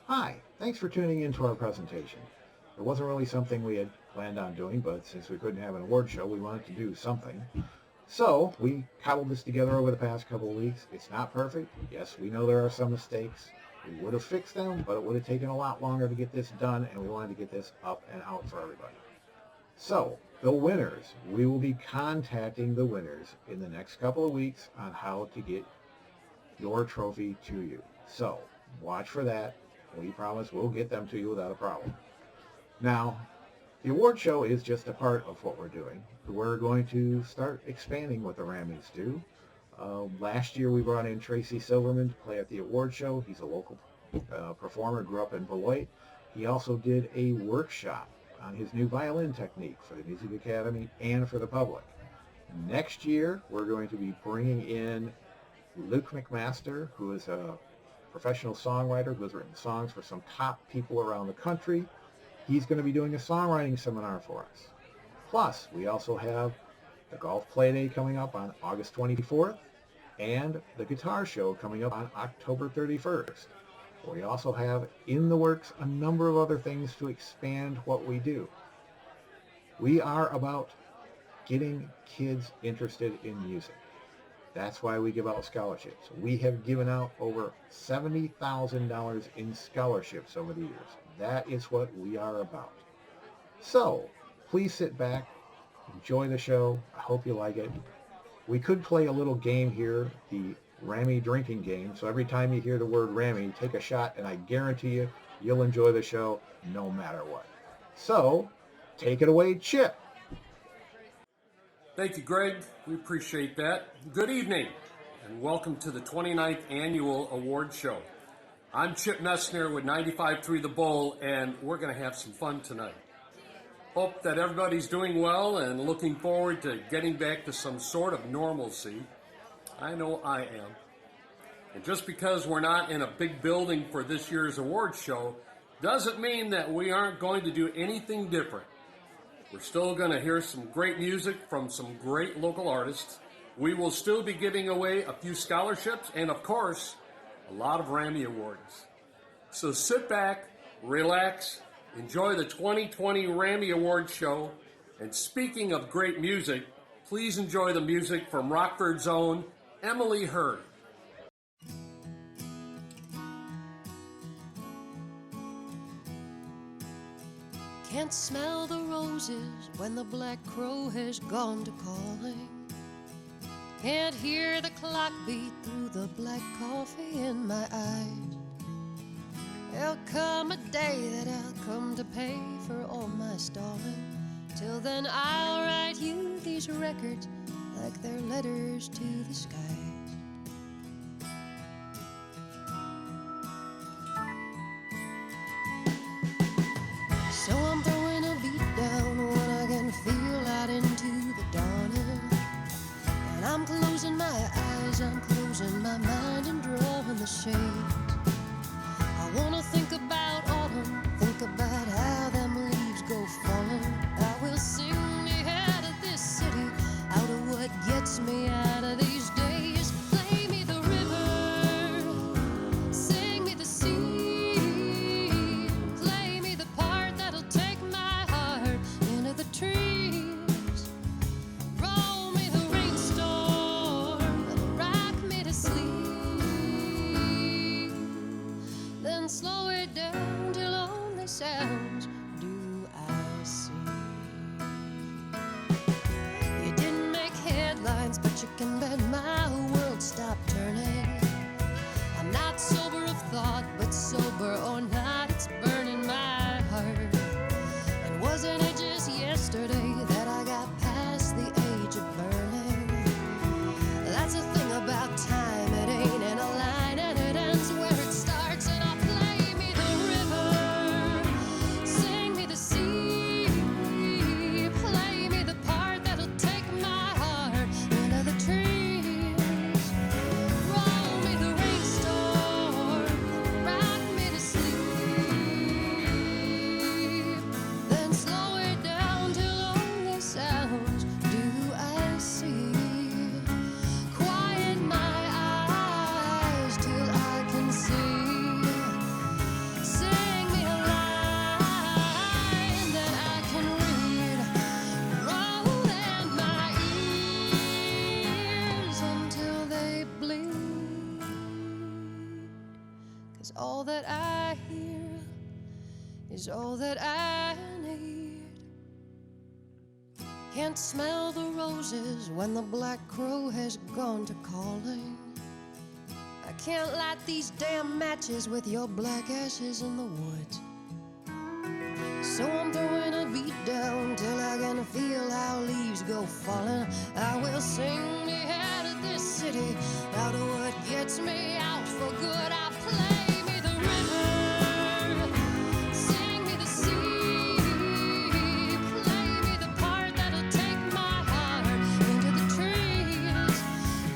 Hi, thanks for tuning in to our presentation. It wasn't really something we had planned on doing, but since we couldn't have an award show, we wanted to do something. So we cobbled this together over the past couple of weeks. It's not perfect. Yes, we know there are some mistakes. We would have fixed them, but it would have taken a lot longer to get this done, and we wanted to get this up and out for everybody. So, the winners. We will be contacting the winners in the next couple of weeks on how to get your trophy to you. So, watch for that. We promise we'll get them to you without a problem. Now, the award show is just a part of what we're doing. We're going to start expanding what the Rammies do. Last year we brought in Tracy Silverman to play at the award show. He's a local performer, grew up in Beloit. He also did a workshop on his new violin technique for the Music Academy and for the public. Next year we're going to be bringing in Luke McMaster, who is a professional songwriter who has written songs for some top people around the country. He's going to be doing a songwriting seminar for us. Plus, we also have the Golf Play Day coming up on August 24th and the Guitar Show coming up on October 31st. We also have in the works a number of other things to expand what we do. We are about getting kids interested in music. That's why we give out scholarships. We have given out over $70,000 in scholarships over the years. That is what we are about. So, please sit back, enjoy the show. I hope you like it. We could play a little game here, the RAMI drinking game. So every time you hear the word RAMI, take a shot, and I guarantee you, you'll enjoy the show no matter what. So, take it away, Chip. Thank you, Greg. We appreciate that. Good evening, and welcome to the 29th Annual Award Show. I'm Chip Messner with 95.3 The Bull, and we're going to have some fun tonight. Hope that everybody's doing well and looking forward to getting back to some sort of normalcy. I know I am. And just because we're not in a big building for this year's award show doesn't mean that we aren't going to do anything different. We're still going to hear some great music from some great local artists. We will still be giving away a few scholarships and, of course, a lot of RAMI Awards. So sit back, relax, enjoy the 2020 RAMI Awards show. And speaking of great music, please enjoy the music from Rockford's own Emily Hurd. Can't smell the roses when the black crow has gone to calling. Can't hear the clock beat through the black coffee in my eyes. There'll come a day that I'll come to pay for all my stalling. Till then I'll write you these records like they're letters to the skies. So I'm throwing a beat down when I can feel out into the dawning. And I'm closing my eyes, I'm closing my mind and drawing the shades. I wanna think about autumn, think about how them leaves go falling. I will sing me out of this city, out of what gets me out of these days. Play me the river, sing me the sea, play me the part that'll take my heart into the trees. Roll me the rainstorm, rock me to sleep, then slow it down till only sounds do I see. You didn't make headlines, but you can bet my world stopped turning. I'm not sober of thought, but sober or not, it's burning my heart. And wasn't it just yesterday that I got past the age of burning? That's the thing about time, it ain't in a line and it ends where it starts. And I'll play me the river, sing me the sea, play me the part that'll take my heart into the trees. Roll me the rainstorm, rock me to sleep, then slow it down till only all that I hear, is all that I need. Can't smell the roses when the black crow has gone to calling. I can't light these damn matches with your black ashes in the woods. So I'm throwing a beat down till I can feel how leaves go falling. I will sing me out of this city, out of what gets me out for good. I play me the river, sing me the sea, play me the part that'll take my heart into the trees.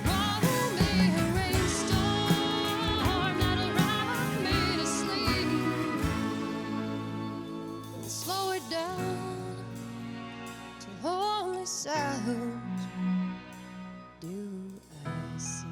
Roll me a rainstorm that'll rock me to sleep. Slow it down till only sounds do I see.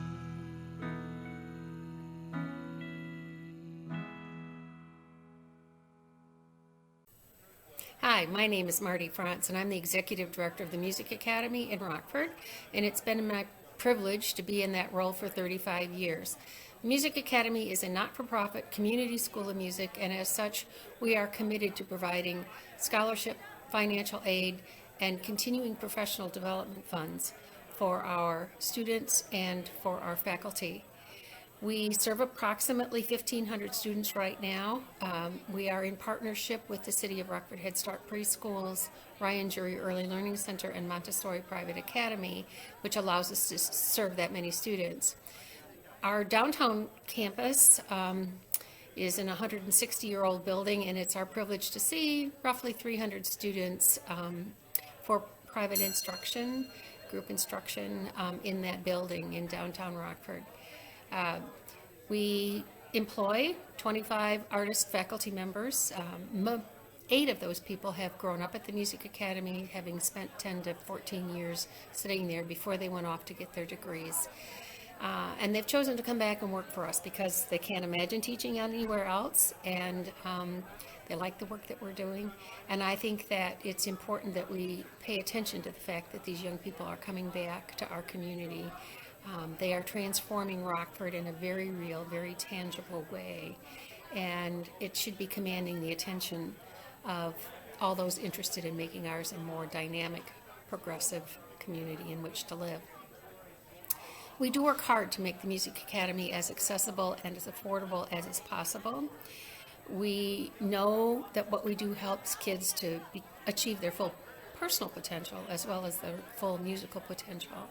Hi, my name is Marty Frantz, and I'm the Executive Director of the Music Academy in Rockford, and it's been my privilege to be in that role for 35 years. The Music Academy is a not-for-profit community school of music, and as such, we are committed to providing scholarship, financial aid, and continuing professional development funds for our students and for our faculty. We serve approximately 1,500 students right now. We are in partnership with the City of Rockford Head Start Preschools, Ryan Jury Early Learning Center, and Montessori Private Academy, which allows us to serve that many students. Our downtown campus is an 160-year-old building, and it's our privilege to see roughly 300 students for private instruction, group instruction in that building in downtown Rockford. We employ 25 artist faculty members. 8 of those people have grown up at the Music Academy, having spent 10 to 14 years studying there before they went off to get their degrees. And they've chosen to come back and work for us because they can't imagine teaching anywhere else, and they like the work that we're doing. And I think that it's important that we pay attention to the fact that these young people are coming back to our community. They are transforming Rockford in a very real, very tangible way, and it should be commanding the attention of all those interested in making ours a more dynamic, progressive community in which to live. We do work hard to make the Music Academy as accessible and as affordable as is possible. We know that what we do helps kids to achieve their full personal potential as well as their full musical potential.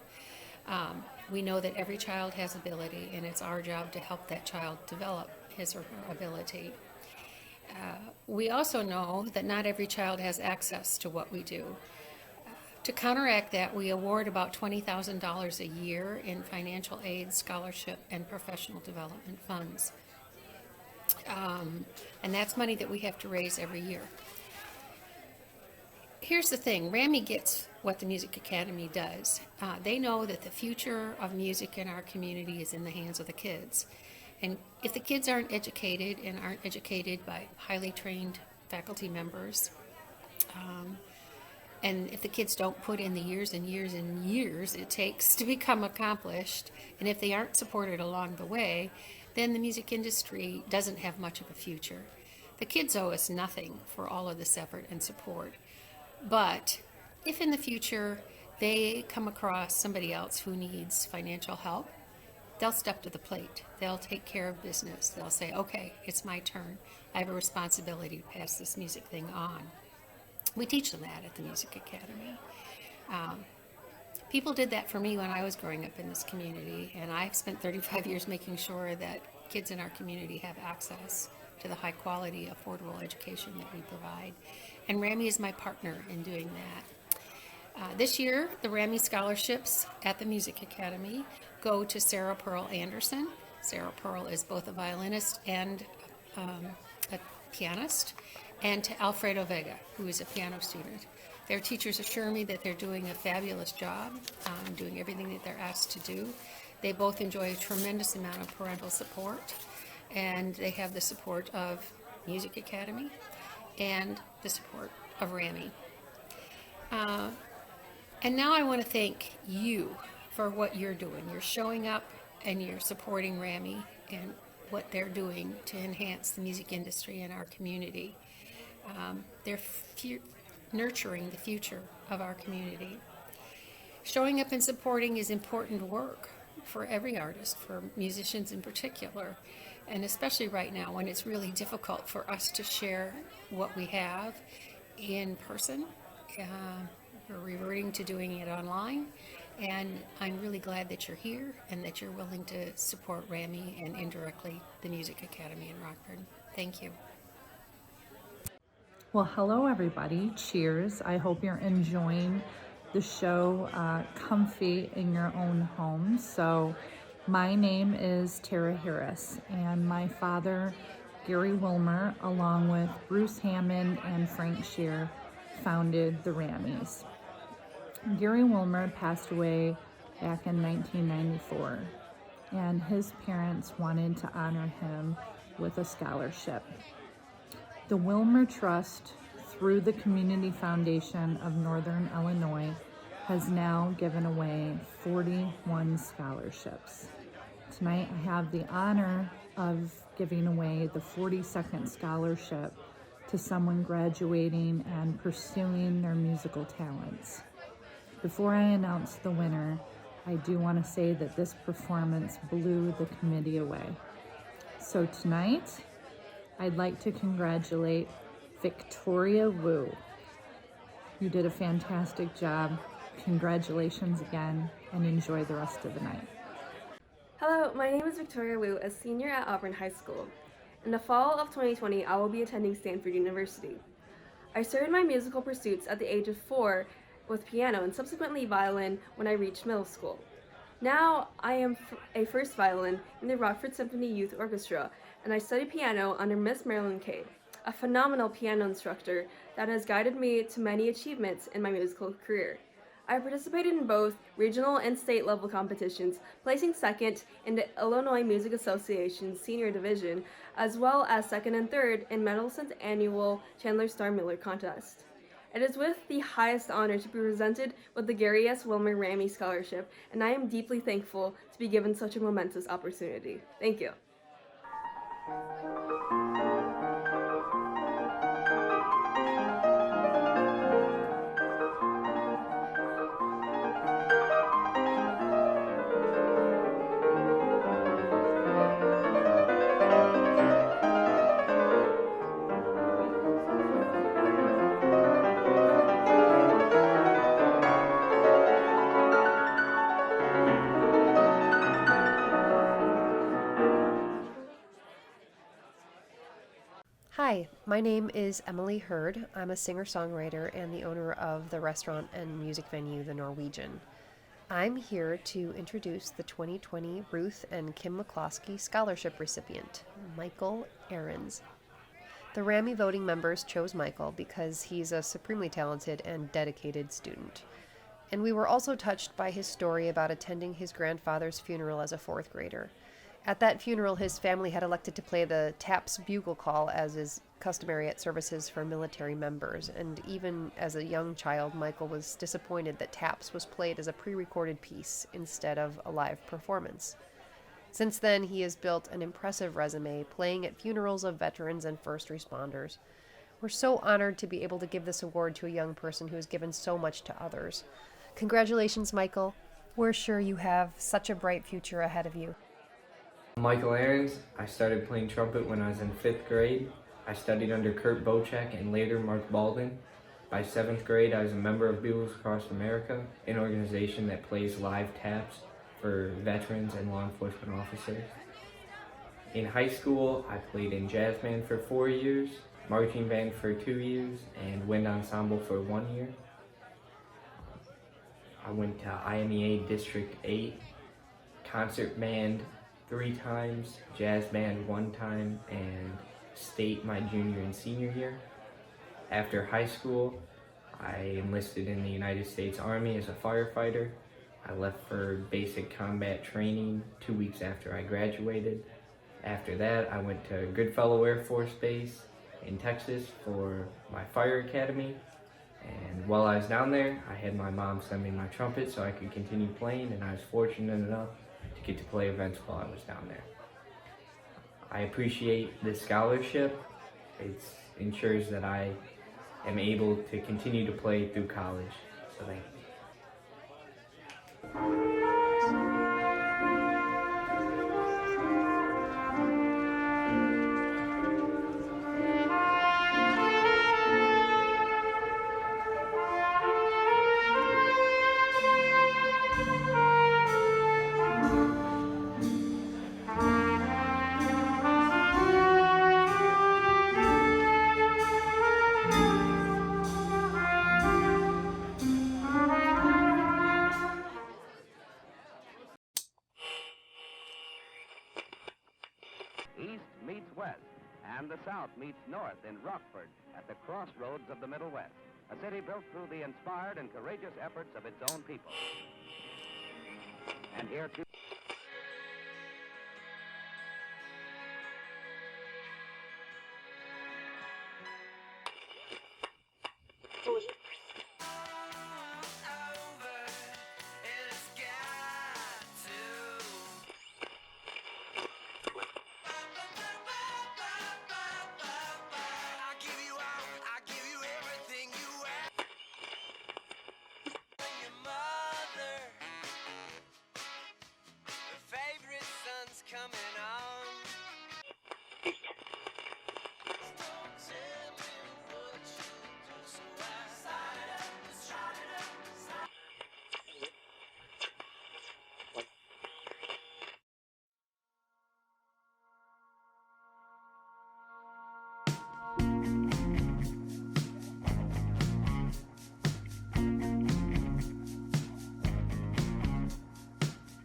We know that every child has ability, and it's our job to help that child develop his or her ability. We also know that not every child has access to what we do. To counteract that, we award about $20,000 a year in financial aid, scholarship, and professional development funds. And that's money that we have to raise every year. Here's the thing, RAMI gets what the Music Academy does. They know that the future of music in our community is in the hands of the kids. And if the kids aren't educated and aren't educated by highly trained faculty members, and if the kids don't put in the years and years and years it takes to become accomplished, and if they aren't supported along the way, then the music industry doesn't have much of a future. The kids owe us nothing for all of this effort and support. But if in the future they come across somebody else who needs financial help, they'll step to the plate. They'll take care of business. They'll say, okay, it's my turn. I have a responsibility to pass this music thing on. We teach them that at the Music Academy. People did that for me when I was growing up in this community, and I've spent 35 years making sure that kids in our community have access to the high quality, affordable education that we provide. And RAMI is my partner in doing that. This year, the RAMI scholarships at the Music Academy go to Sarah Pearl Anderson. Sarah Pearl is both a violinist and a pianist, and to Alfredo Vega, who is a piano student. Their teachers assure me that they're doing a fabulous job, doing everything that they're asked to do. They both enjoy a tremendous amount of parental support, and they have the support of Music Academy and the support of RAMI. And now I want to thank you for what you're doing. You're showing up and you're supporting RAMI, and what they're doing to enhance the music industry in our community. They're nurturing the future of our community. Showing up and supporting is important work for every artist, for musicians in particular, and especially right now when it's really difficult for us to share what we have in person. We're reverting to doing it online, and I'm really glad that you're here and that you're willing to support RAMI and indirectly the Music Academy in Rockford. Thank you. Well, hello everybody. Cheers. I hope you're enjoying the show comfy in your own home. So my name is Tara Harris, and my father, Gary Wilmer, along with Bruce Hammond and Frank Shear, founded the Ramis. Gary Wilmer passed away back in 1994, and his parents wanted to honor him with a scholarship. The Wilmer Trust, through the Community Foundation of Northern Illinois, has now given away 41 scholarships. Tonight I have the honor of giving away the 42nd scholarship to someone graduating and pursuing their musical talents. Before I announce the winner, I do want to say that this performance blew the committee away. So tonight, I'd like to congratulate Victoria Wu. You did a fantastic job. Congratulations again, and enjoy the rest of the night. Hello, my name is Victoria Wu, a senior at Auburn High School. In the fall of 2020, I will be attending Stanford University. I started my musical pursuits at the age of 4 with piano and subsequently violin when I reached middle school. Now I am a first violin in the Rockford Symphony Youth Orchestra, and I study piano under Miss Marilyn Cade, a phenomenal piano instructor that has guided me to many achievements in my musical career. I participated in both regional and state level competitions, placing second in the Illinois Music Association's senior division, as well as second and third in Mendelsohn's annual Chandler Star Miller contest. It is with the highest honor to be presented with the Gary S. Wilmer RAMI Scholarship, and I am deeply thankful to be given such a momentous opportunity. Thank you. Hi, my name is Emily Hurd. I'm a singer-songwriter and the owner of the restaurant and music venue, The Norwegian. I'm here to introduce the 2020 Ruth and Kim McCloskey Scholarship recipient, Michael Ahrens. The RAMI voting members chose Michael because he's a supremely talented and dedicated student. And we were also touched by his story about attending his grandfather's funeral as a 4th grader. At that funeral, his family had elected to play the TAPS bugle call, as is customary at services for military members, and even as a young child, Michael was disappointed that TAPS was played as a pre-recorded piece instead of a live performance. Since then, he has built an impressive resume, playing at funerals of veterans and first responders. We're so honored to be able to give this award to a young person who has given so much to others. Congratulations, Michael. We're sure you have such a bright future ahead of you. Michael Ahrens. I started playing trumpet when I was in 5th grade. I studied under Kurt Bocek and later Mark Baldwin. By 7th grade, I was a member of Bugles Across America, an organization that plays live taps for veterans and law enforcement officers. In high school, I played in jazz band for 4 years, marching band for 2 years, and wind ensemble for 1 year. I went to IMEA District 8, concert band 3 times, jazz band 1 time, and state my junior and senior year. After high school, I enlisted in the United States Army as a firefighter. I left for basic combat training 2 weeks after I graduated. After that, I went to Goodfellow Air Force Base in Texas for my fire academy. And while I was down there, I had my mom send me my trumpet so I could continue playing, and I was fortunate enough to get to play events while I was down there. I appreciate the scholarship. It ensures that I am able to continue to play through college. So thank you. East meets West, and the South meets North in Rockford at the crossroads of the Middle West, a city built through the inspired and courageous efforts of its own people. And here too.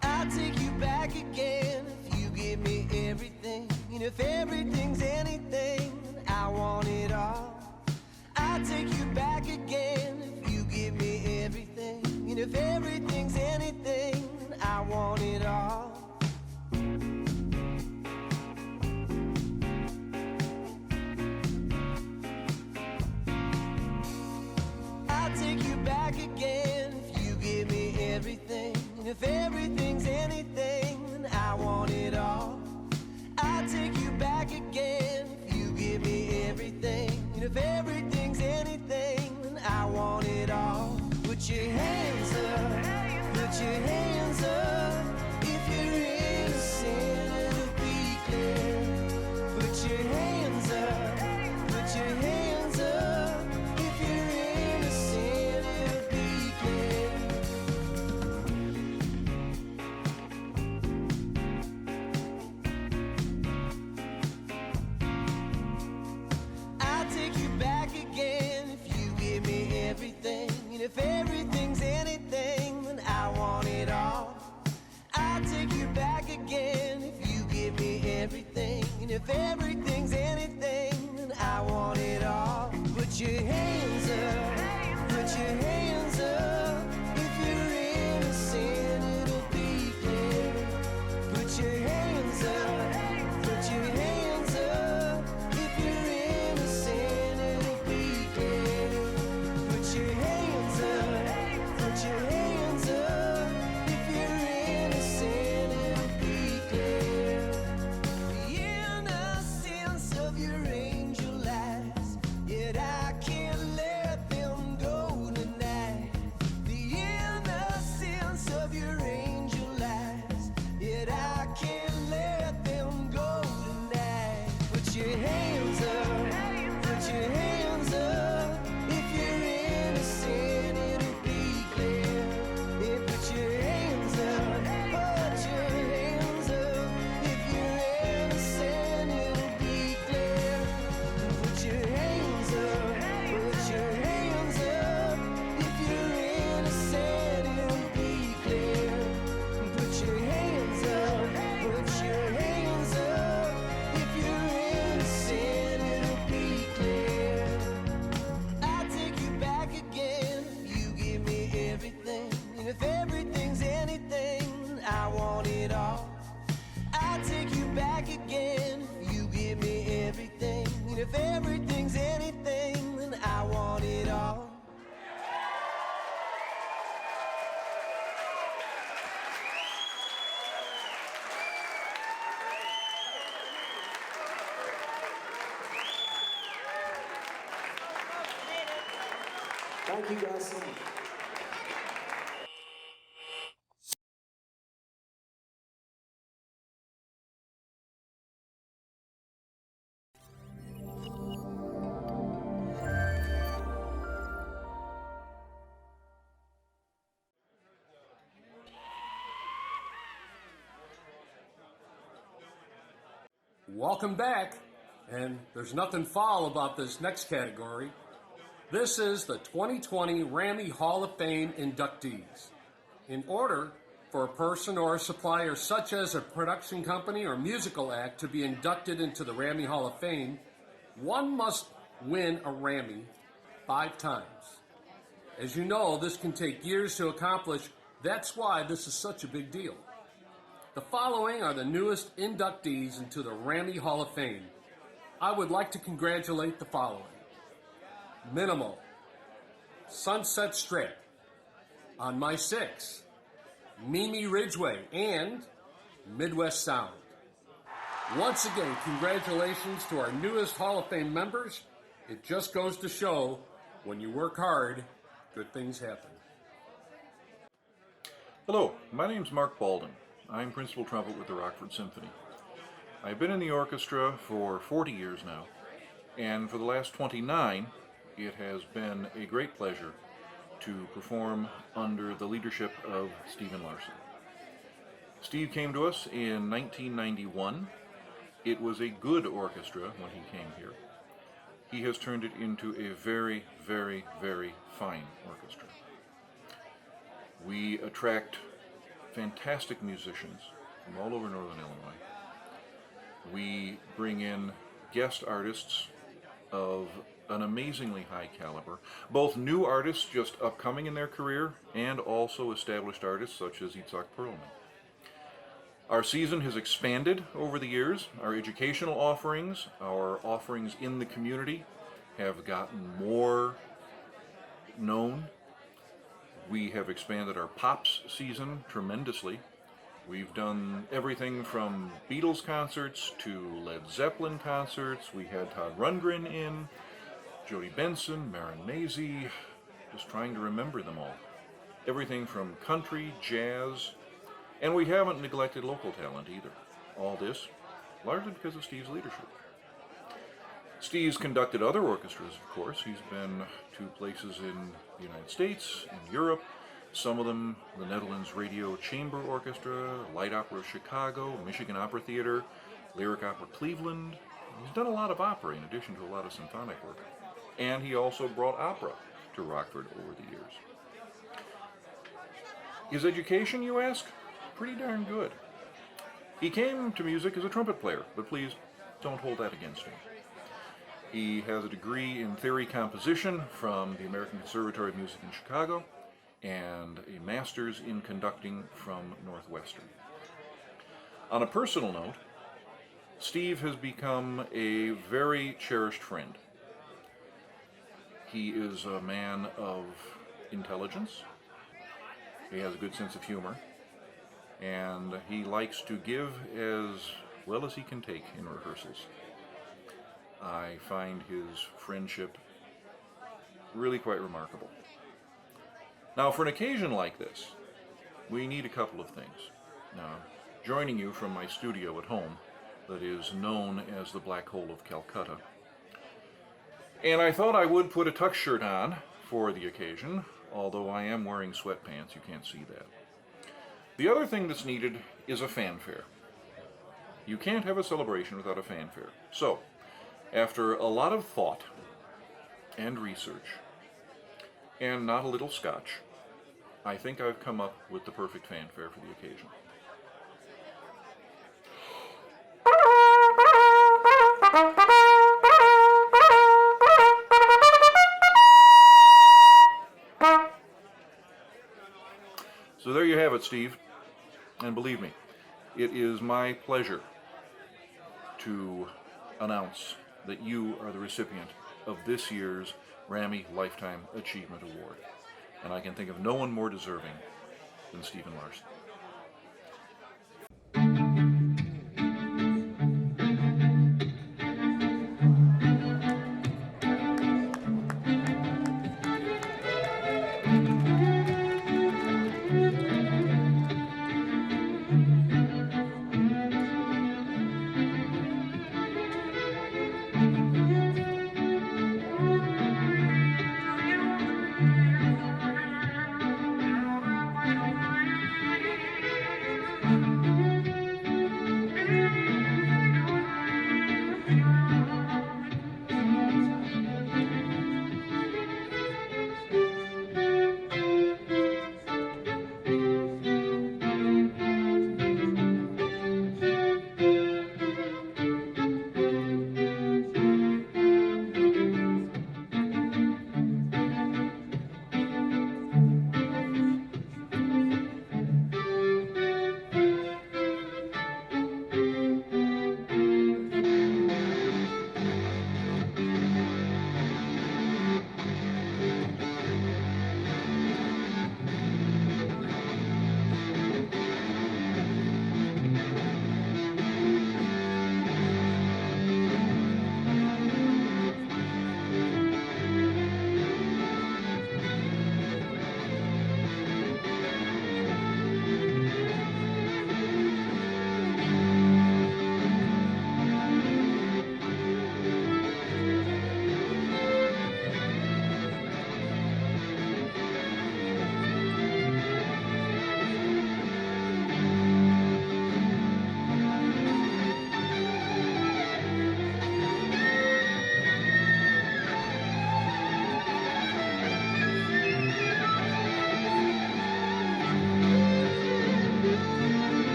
I'll take you back again if you give me everything. And if everything's anything, I want it all. I'll take you back again if you give me everything. And if everything's anything, I want it all. I'll take you back again if you give me everything. And if everything's anything, I want it all. I'll take you back again if you give me everything. And if everything's anything, I want it all. Put your hands up, put your hands up. If you're innocent, it'll be clear. Put your hands up, put your hands up. If you're innocent, it'll be clear. I'll take you back again if you give me everything. And if everything's anything, then I want it all. I'll take you back again if you give me everything. And if everything's anything, then I want it all. Put your hands up, put your hands up. If you're innocent, it'll be clear. Put your hands up, put your hands up. If you're innocent, it'll be clear. Put your hands up, put your hands up. If you're innocent, it'll be clear. The innocence of Thank you guys so much. Welcome back, and there's nothing foul about this next category. This is the 2020 RAMI Hall of Fame inductees. In order for a person or a supplier such as a production company or musical act to be inducted into the RAMI Hall of Fame, one must win a RAMI 5 times. As you know, this can take years to accomplish. That's why this is such a big deal. The following are the newest inductees into the RAMI Hall of Fame. I would like to congratulate the following: Minimal, Sunset Strip, On My Six, Mimi Ridgway, and Midwest Sound. Once again, congratulations to our newest Hall of Fame members. It just goes to show, when you work hard, good things happen. Hello, my name's Mark Baldwin. I'm principal trumpet with the Rockford Symphony. I've been in the orchestra for 40 years now, and for the last 29, it has been a great pleasure to perform under the leadership of Stephen Larson. Steve came to us in 1991. It was a good orchestra when he came here. He has turned it into a very, very, very fine orchestra. We attract fantastic musicians from all over Northern Illinois. We bring in guest artists of an amazingly high caliber, both new artists just upcoming in their career and also established artists such as Itzhak Perlman. Our season has expanded over the years. Our educational offerings, our offerings in the community have gotten more known. We have expanded our Pops season tremendously. We've done everything from Beatles concerts to Led Zeppelin concerts. We had Todd Rundgren in, Jody Benson, Maren Maisie, just trying to remember them all. Everything from country, jazz, and we haven't neglected local talent either. All this largely because of Steve's leadership. Steve's conducted other orchestras, of course. He's been to places in the United States, in Europe, some of them the Netherlands Radio Chamber Orchestra, Light Opera Chicago, Michigan Opera Theater, Lyric Opera Cleveland. He's done a lot of opera in addition to a lot of symphonic work. And he also brought opera to Rockford over the years. His education, you ask? Pretty darn good. He came to music as a trumpet player, but please don't hold that against him. He has a degree in theory composition from the American Conservatory of Music in Chicago and a master's in conducting from Northwestern. On a personal note, Steve has become a very cherished friend. He is a man of intelligence. He has a good sense of humor. And he likes to give as well as he can take in rehearsals. I find his friendship really quite remarkable. Now, for an occasion like this, we need a couple of things. Now, joining you from my studio at home, that is known as the Black Hole of Calcutta. And I thought I would put a tux shirt on for the occasion, although I am wearing sweatpants, you can't see that. The other thing that's needed is a fanfare. You can't have a celebration without a fanfare. So, after a lot of thought and research, and not a little scotch, I think I've come up with the perfect fanfare for the occasion. So there you have it, Steve. And believe me, it is my pleasure to announce that you are the recipient of this year's RAMI Lifetime Achievement Award. And I can think of no one more deserving than Stephen Larson.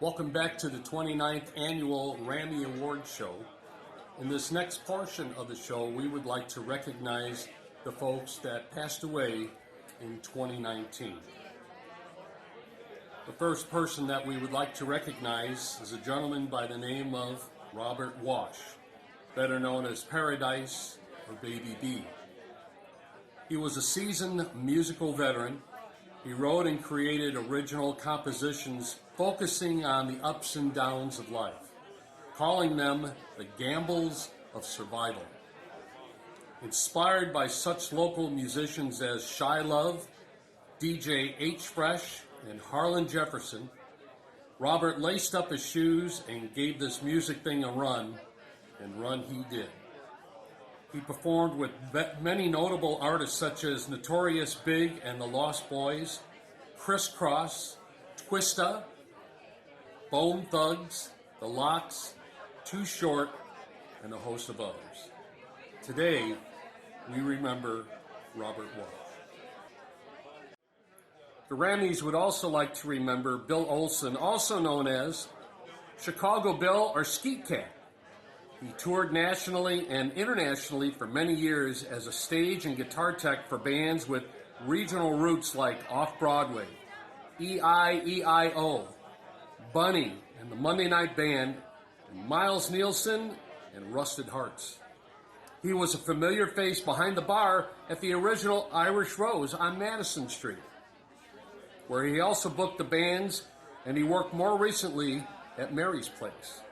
Welcome back to the 29th Annual RAMI Awards show. In this next portion of the show, we would like to recognize the folks that passed away in 2019. The first person that we would like to recognize is a gentleman by the name of Robert Wash, better known as Paradise or Baby B. He was a seasoned musical veteran. He wrote and created original compositions focusing on the ups and downs of life, calling them the gambles of survival. Inspired by such local musicians as Shy Love, DJ H Fresh, and Harlan Jefferson, Robert laced up his shoes and gave this music thing a run, and run he did. He performed with many notable artists such as Notorious Big and the Lost Boys, Criss Cross, Twista, Bone Thugs, The Lox, Too Short, and a host of others. Today, we remember Robert Wash. The Ramis would also like to remember Bill Olson, also known as Chicago Bill or Skeet Cat. He toured nationally and internationally for many years as a stage and guitar tech for bands with regional roots like Off-Broadway, E.I.E.I.O., Bunny and the Monday Night Band, and Miles Nielsen and Rusted Hearts. He was a familiar face behind the bar at the original Irish Rose on Madison Street, where he also booked the bands, and he worked more recently at Mary's Place.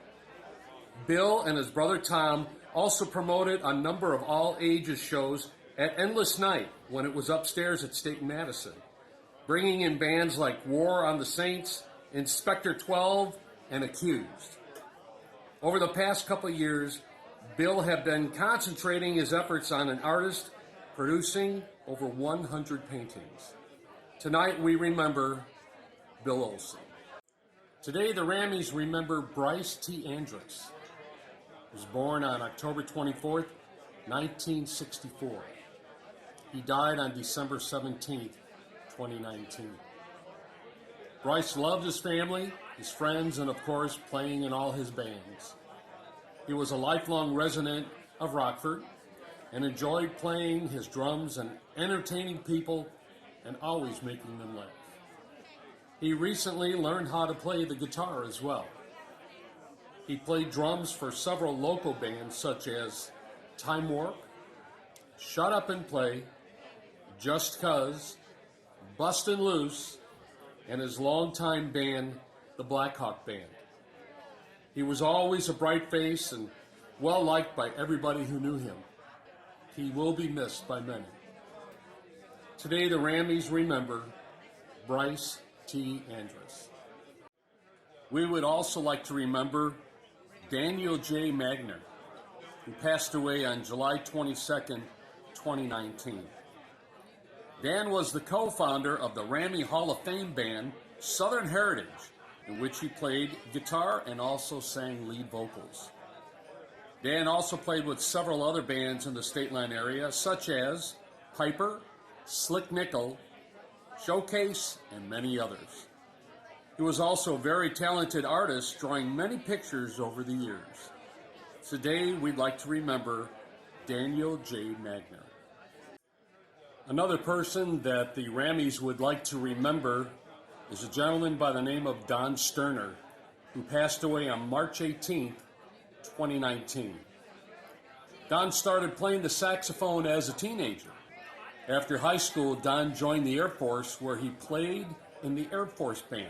Bill and his brother Tom also promoted a number of all-ages shows at Endless Night when it was upstairs at State and Madison, bringing in bands like War on the Saints, Inspector 12, and Accused. Over the past couple of years, Bill had been concentrating his efforts on an artist producing over 100 paintings. Tonight we remember Bill Olson. Today the Ramis remember Bryce T. Andrus. He was born on October 24th, 1964. He died on December 17th, 2019. Bryce loved his family, his friends, and of course playing in all his bands. He was a lifelong resident of Rockford and enjoyed playing his drums and entertaining people and always making them laugh. He recently learned how to play the guitar as well. He played drums for several local bands such as Time Warp, Shut Up and Play, Just 'Cause, Bustin' Loose, and his longtime band, the Black Hawk Band. He was always a bright face and well-liked by everybody who knew him. He will be missed by many. Today, the Ramis remember Bryce T. Andrus. We would also like to remember Daniel J. Magner, who passed away on July 22nd, 2019. Dan was the co-founder of the Rami Hall of Fame band Southern Heritage, in which he played guitar and also sang lead vocals. Dan also played with several other bands in the State Line area, such as Piper, Slick Nickel, Showcase, and many others. He was also a very talented artist, drawing many pictures over the years. Today, we'd like to remember Daniel J. Magner. Another person that the Ramis would like to remember is a gentleman by the name of Don Sterner, who passed away on March 18th, 2019. Don started playing the saxophone as a teenager. After high school, Don joined the Air Force, where he played in the Air Force Band.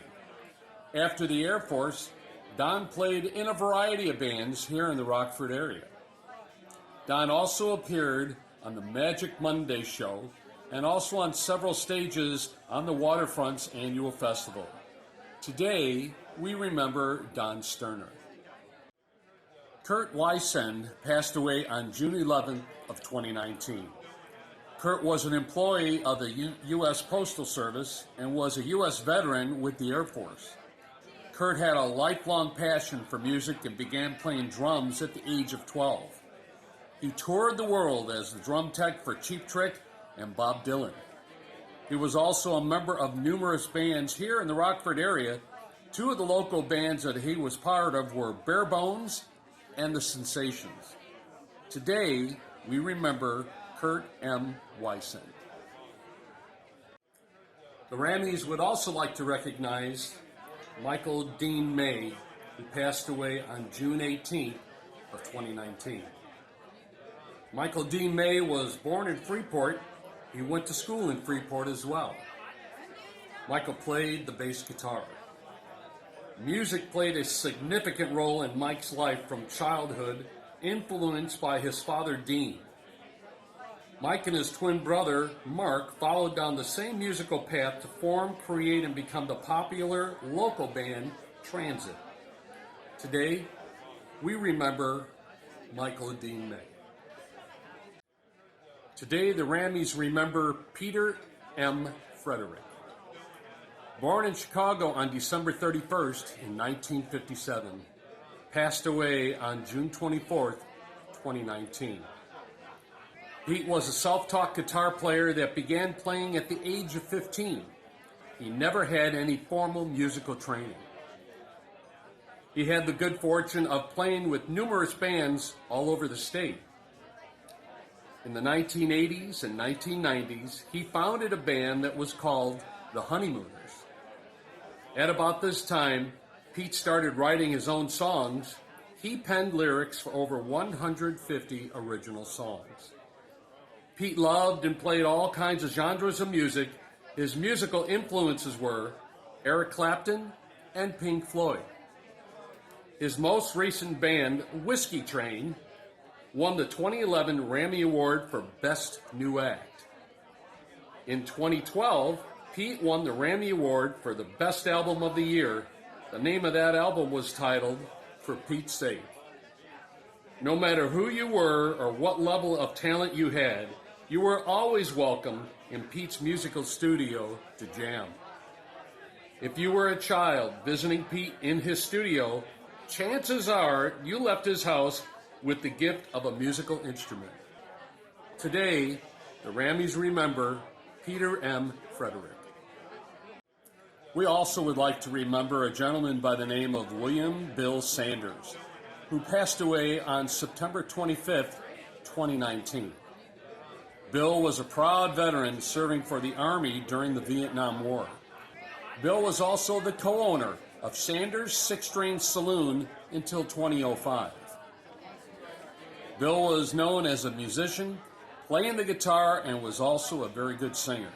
After the Air Force, Don played in a variety of bands here in the Rockford area. Don also appeared on the Magic Monday show and also on several stages on the Waterfront's annual festival. Today, we remember Don Sterner. Kurt Wysend passed away on June 11th of 2019. Kurt was an employee of the U.S. Postal Service and was a U.S. veteran with the Air Force. Kurt had a lifelong passion for music and began playing drums at the age of 12. He toured the world as the drum tech for Cheap Trick and Bob Dylan. He was also a member of numerous bands here in the Rockford area, Two of the local bands that he was part of were Bare Bones and the Sensations. Today, we remember Kurt M. Wyson. The Ramis would also like to recognize Michael Dean May, who passed away on June 18th of 2019. Michael Dean May was born in Freeport. He went to school in Freeport as well. Michael played the bass guitar. Music played a significant role in Mike's life from childhood, influenced by his father, Dean. Mike and his twin brother, Mark, followed down the same musical path to form, create, and become the popular local band, Transit. Today, we remember Michael Dean May. Today, the Ramis remember Peter M. Frederick. Born in Chicago on December 31st in 1957, passed away on June 24th, 2019. Pete was a self-taught guitar player that began playing at the age of 15. He never had any formal musical training. He had the good fortune of playing with numerous bands all over the state. In the 1980s and 1990s, he founded a band that was called the Honeymooners. At about this time, Pete started writing his own songs. He penned lyrics for over 150 original songs. Pete loved and played all kinds of genres of music. His musical influences were Eric Clapton and Pink Floyd. His most recent band, Whiskey Train, won the 2011 RAMI Award for Best New Act. In 2012, Pete won the RAMI Award for the Best Album of the Year. The name of that album was titled For Pete's Sake. No matter who you were or what level of talent you had, you were always welcome in Pete's musical studio to jam. If you were a child visiting Pete in his studio, chances are you left his house with the gift of a musical instrument. Today, the Ramis remember Peter M. Frederick. We also would like to remember a gentleman by the name of William Bill Sanders, who passed away on September 25th, 2019. Bill was a proud veteran serving for the Army during the Vietnam War. Bill was also the co-owner of Sanders Six-String Saloon until 2005. Bill was known as a musician, playing the guitar, and was also a very good singer.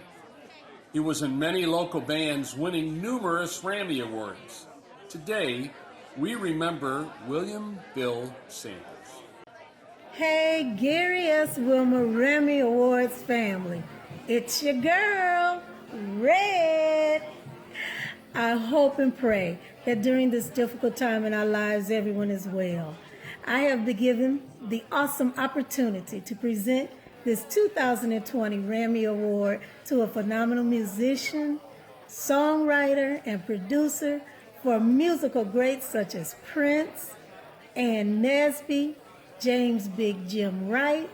He was in many local bands, winning numerous RAMI Awards. Today, we remember William Bill Sanders. Hey, Gary S. Wilmer RAMI Awards family. It's your girl, Red. I hope and pray that during this difficult time in our lives, everyone is well. I have been given the awesome opportunity to present this 2020 RAMI Award to a phenomenal musician, songwriter, and producer for musical greats such as Prince, Ann Nesby, James Big Jim Wright,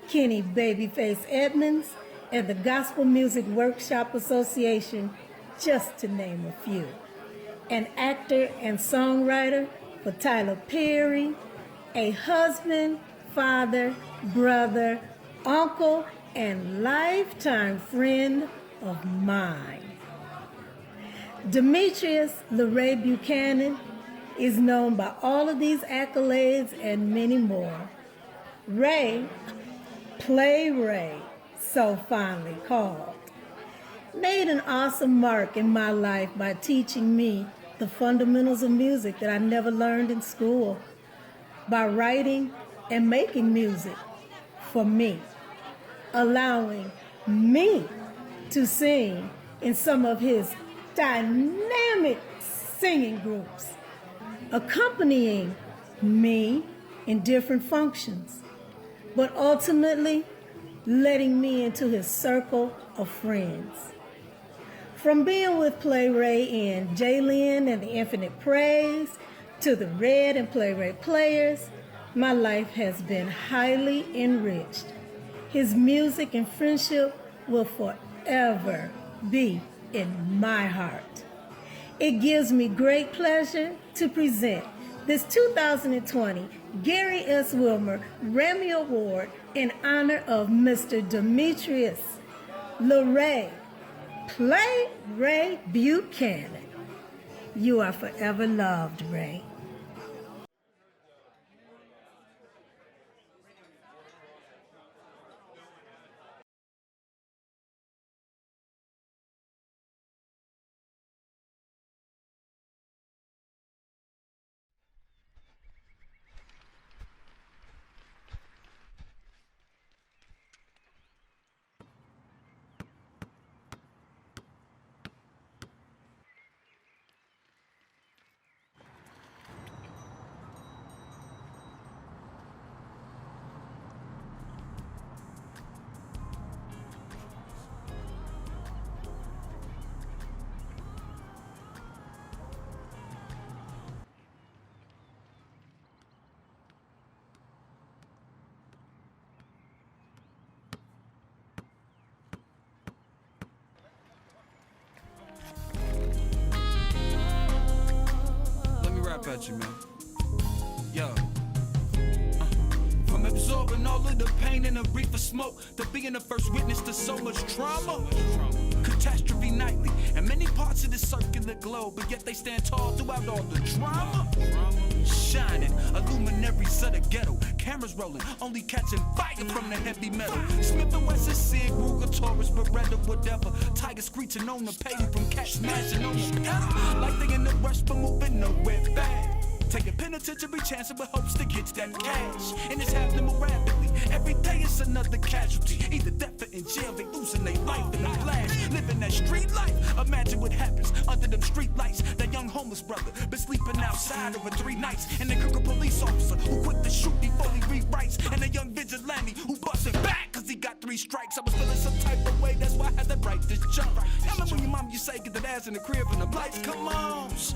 Kenny Babyface Edmonds, and the Gospel Music Workshop Association, just to name a few. An actor and songwriter for Tyler Perry, a husband, father, brother, uncle, and lifetime friend of mine. Demetrius LeRae Buchanan is known by all of these accolades and many more. Ray, Play Ray, so fondly called, made an awesome mark in my life by teaching me the fundamentals of music that I never learned in school, by writing and making music for me, allowing me to sing in some of his dynamic singing groups, accompanying me in different functions, but ultimately letting me into his circle of friends. From being with Play Ray in Jaylyn and the Infinite Praise to the Red and Play Ray Players, my life has been highly enriched. His music and friendship will forever be in my heart. It gives me great pleasure to present this 2020 Gary S. Wilmer RAMI Award in honor of Mr. Demetrius LeRae Play Ray Buchanan. You are forever loved, Ray. At you, man. Yo. From absorbing all of the pain in a reef of smoke to being the first witness to so much trauma. Catastrophe nightly and many parts of the circular globe, but yet they stand tall throughout all the drama. Shining, a luminaries of the ghetto. Cameras rolling, only catching fire from the heavy metal. Smith and Wesson, Sig, Ruger, Taurus, Beretta, whatever. Tiger screeching on the pavement from cat smashing on the pedal. Like they in the rush but moving nowhere fast. Taking penitentiary chances with hopes to get that cash. And it's happening more rapidly. Every day it's another casualty. Either death or in jail, they losing their life in the flash. Living that street life. Imagine what happens under them street lights. That young homeless brother been sleeping outside over 3 nights. And the crooked police officer who quit to shoot before he rewrites. And a young vigilante who busted back cause he got 3 strikes. I was feeling some type of way, that's why I had to write this jump. I remember when your mom you say get that ass in the crib and the lights come on. Cause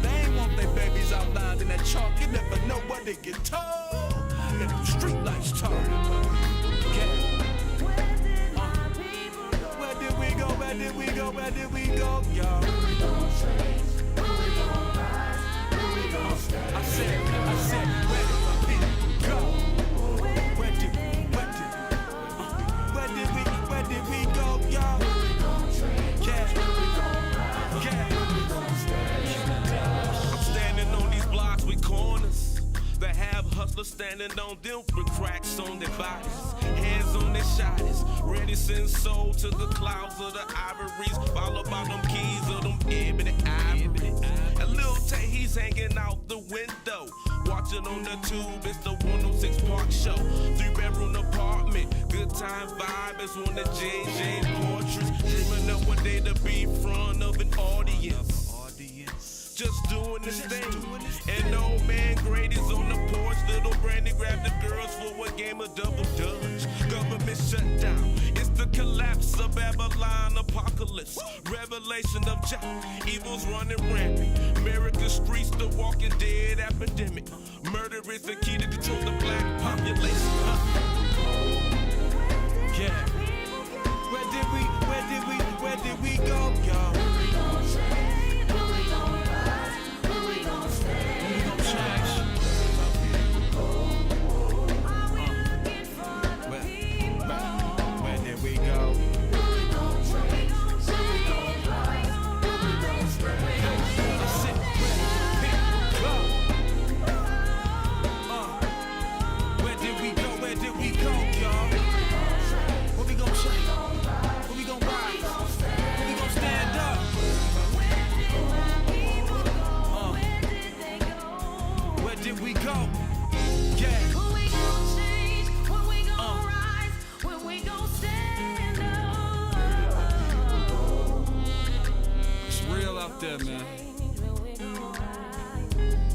they ain't want their babies outlined in that chalk. You never know what they get told. And them street lights talk. Where did we go? Where did we go? Where did we go, y'all? Where we gon' change? Where we gon' rise? Where we gon' stay? I said, where did we go? Where did we go, y'all? Where we gon' change? Where we gon' rise? Where we gon' stay? I'm standing on these blocks with corners that have hustlers standing on them with cracks on their bodies, hands on their shoulders, ready to send soul to the clouds of the ivories, followed by them keys of them ebony ivories. And Lil Tay, he's hanging out the window, watching on the tube. It's the 106 Park Show, 3-bedroom apartment, good time vibe. It's one of J.J. portraits, dreaming of one day to be in front of an audience. Just doing this thing. And old man Grady's on the porch. Little Brandy grabbed the girls for a game of double dutch. Government shut down. It's the collapse of Babylon apocalypse. Revelation of Jah. Evil's running rampant. America's streets, the walking dead epidemic. Murder is the key to control the black population. Yeah. Where did we go, y'all? There, man.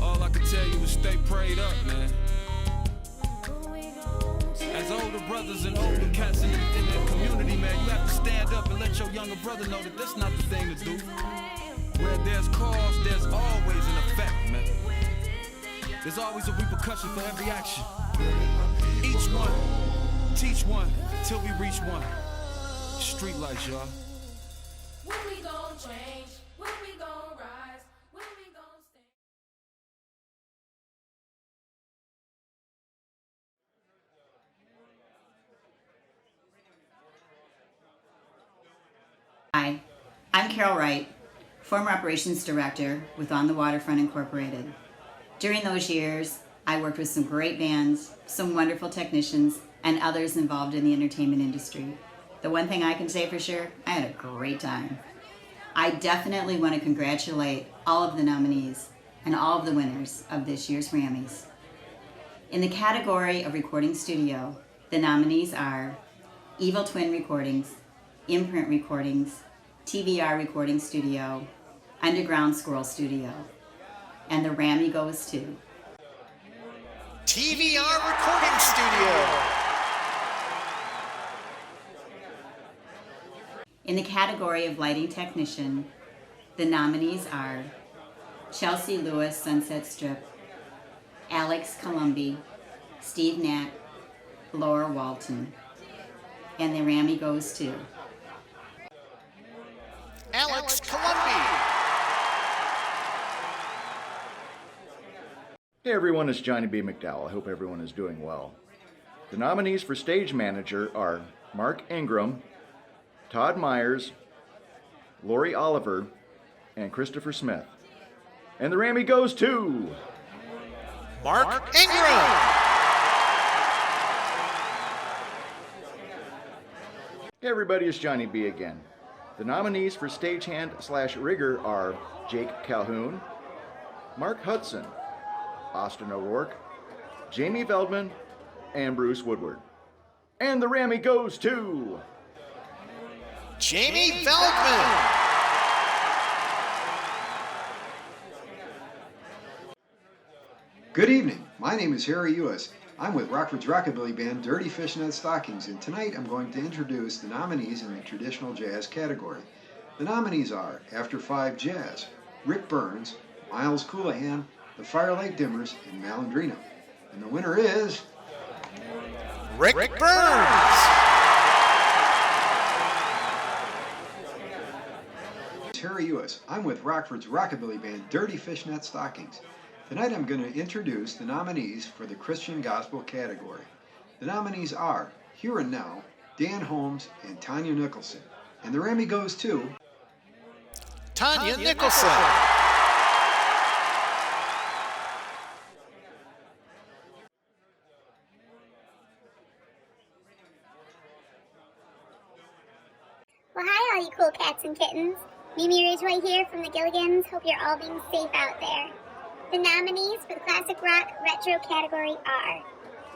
All I can tell you is stay prayed up, man. As older brothers and older cats in the community, man, you have to stand up and let your younger brother know that that's not the thing to do. Where there's cause, there's always an effect, man. There's always a repercussion for every action. Each one, teach one, till we reach one. Street lights, y'all. When we gon' change, when we gon' rise. I'm Carol Wright, former operations director with On the Waterfront Incorporated. During those years, I worked with some great bands, some wonderful technicians, and others involved in the entertainment industry. The one thing I can say for sure, I had a great time. I definitely want to congratulate all of the nominees and all of the winners of this year's Ramis. In the category of recording studio, the nominees are Evil Twin Recordings, Imprint Recordings, TVR Recording Studio, Underground Squirrel Studio, and the Rami goes to TVR Recording Studio. In the category of lighting technician, the nominees are Chelsea Lewis Sunset Strip, Alex Columbi, Steve Knack, Laura Walton, and the Rami goes to Alex Columbi. Hey everyone, it's Johnny B. McDowell. I hope everyone is doing well. The nominees for stage manager are Mark Ingram, Todd Myers, Lori Oliver, and Christopher Smith. And the Rami goes to Mark Ingram. Hey everybody, it's Johnny B again. The nominees for stagehand/rigger are Jake Calhoun, Mark Hudson, Austin O'Rourke, Jamie Veldman, and Bruce Woodward. And the Rami goes to Jamie Veldman. Good evening. My name is Harry Ewis. I'm with Rockford's Rockabilly band Dirty Fishnet Stockings, and tonight I'm going to introduce the nominees in the traditional jazz category. The nominees are After Five Jazz, Rick Burns, Miles Coulihan, the Firelight Dimmers, and Malandrino. And the winner is Rick Burns. Harry Ewis. I'm with Rockford's Rockabilly band Dirty Fishnet Stockings. Tonight I'm going to introduce the nominees for the Christian Gospel category. The nominees are, Here and Now, Dan Holmes, and Tanya Nicholson. And the Rami goes to Tanya Nicholson. Well, hi, all you cool cats and kittens. Mimi Ridgway here from the Gilligans. Hope you're all being safe out there. The nominees for the Classic Rock Retro category are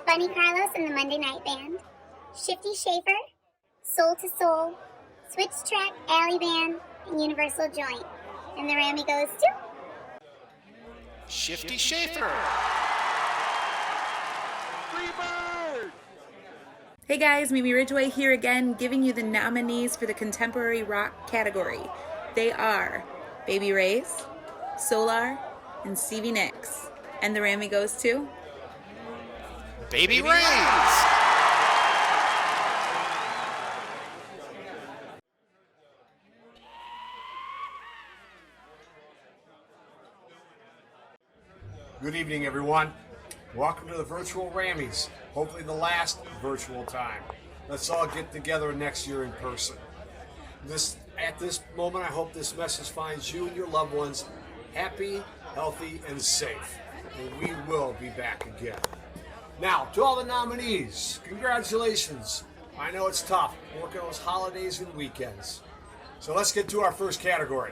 Bunny Carlos and the Monday Night Band, Shifty Schaefer, Soul to Soul, Switch Track Alley Band, and Universal Joint. And the Rami goes to Shifty Schaefer. Freebird! Hey guys, Mimi Ridgway here again, giving you the nominees for the Contemporary Rock category. They are Baby Rays, Solar, and Stevie Nicks. And the Rami goes to Baby Rays. Good evening, everyone. Welcome to the virtual Ramis. Hopefully the last virtual time. Let's all get together next year in person. At this moment, I hope this message finds you and your loved ones happy, healthy, and safe. And we will be back again. Now, to all the nominees, congratulations. I know it's tough working those holidays and weekends. So let's get to our first category.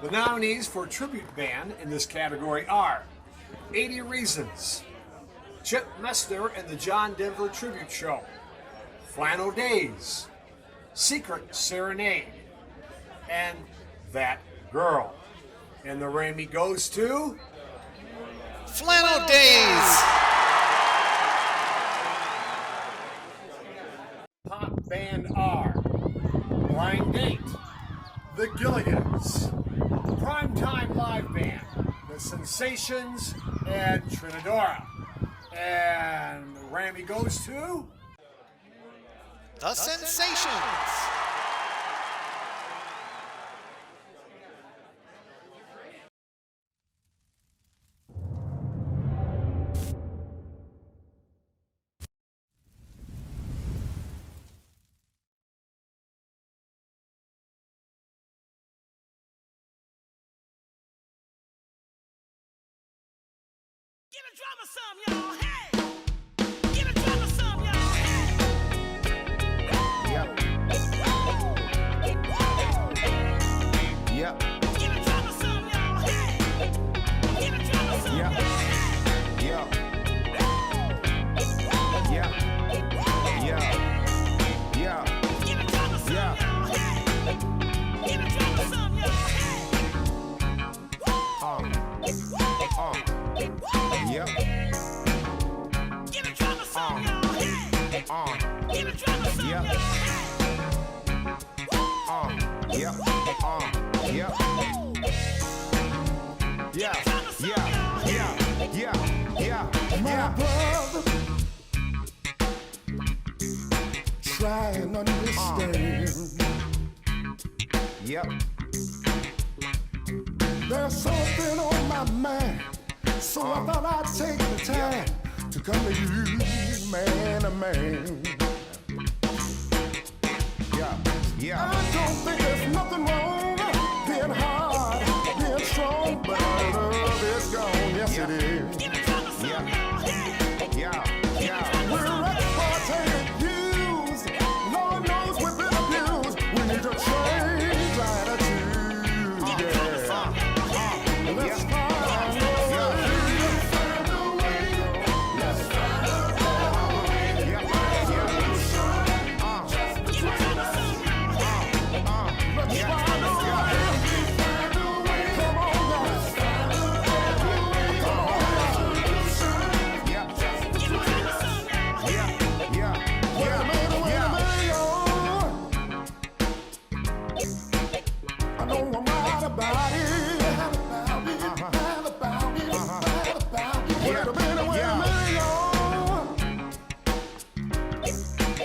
The nominees for tribute band in this category are 80 Reasons, Chip Messner and the John Denver Tribute Show, Flannel Days, Secret Serenade, and That Girl. And the Rami goes to Flannel Days. Pop Band R, Blind Date, The Gilligans, Primetime Live Band, The Sensations, and Trinidora. And the Rami goes to The Sensations. Give a drummer some, y'all. Hey! Give a drummer some, y'all. Hey! Yep. Yep. Give a drummer some, y'all. Hey! Give a drummer some, Yep. y'all. Yep. Yep. Yep. Yep. Give a drummer some, Yep. y'all. Hey! Give a drummer some, y'all. Hey! Yep. Give a drummer some, y'all. Hey! Give a drummer some, Yep. y'all. Yep. Yep. Yeah. Yeah. Yeah. Yeah. Yeah. My brother, try and understand. Yep. There's something on my mind, so I thought I'd take the time to come to you, man to man. Yeah. Yeah. I don't think there's nothing wrong being hard, being strong, but our love is gone. Yes, it is. Yeah. Yeah. Yeah. We're exploited, used. Lord knows we've been abused. We need to change our attitude. Yeah. Let's find a way. Let's find a way. Yeah. Just between us. Let's find a way. Come on now. Let's find a way. Come on now. Yeah. Just between us. Yeah. Yeah. Wait a minute, I know I'm right about it. Wait a minute,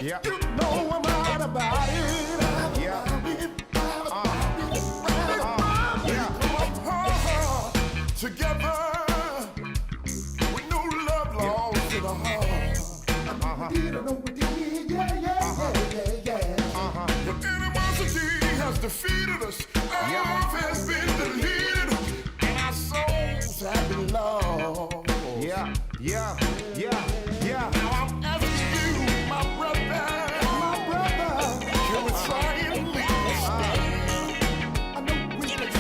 Yeah. you know I'm right about it. Yeah. Together with no love lost to the heart. We did, I know we did, yeah. But animosity has defeated us. Our love has been deleted, and our souls have been lost. Yeah. Yeah. Yeah. Yeah. Now I'm asking you, my brother, can we try and make a stand? I know we can do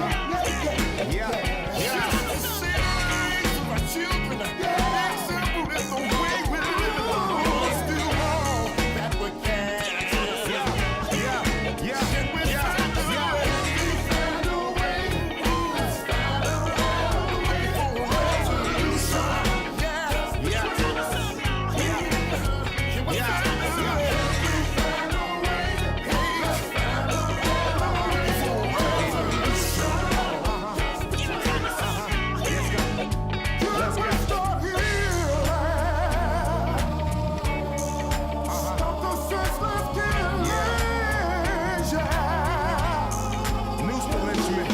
it. Yeah. Yeah. Just to see the lives of our children. The example is the way we live. Let's do all that we can. Yeah. Yeah. Yeah. Can we find a way? Find a way. Let's find a way for a resolution. Yeah. Yeah. Can we find a way? Find a way. Hey, let's find a way for a resolution. Let's start healing. Stop the senseless killing. Musical instrument.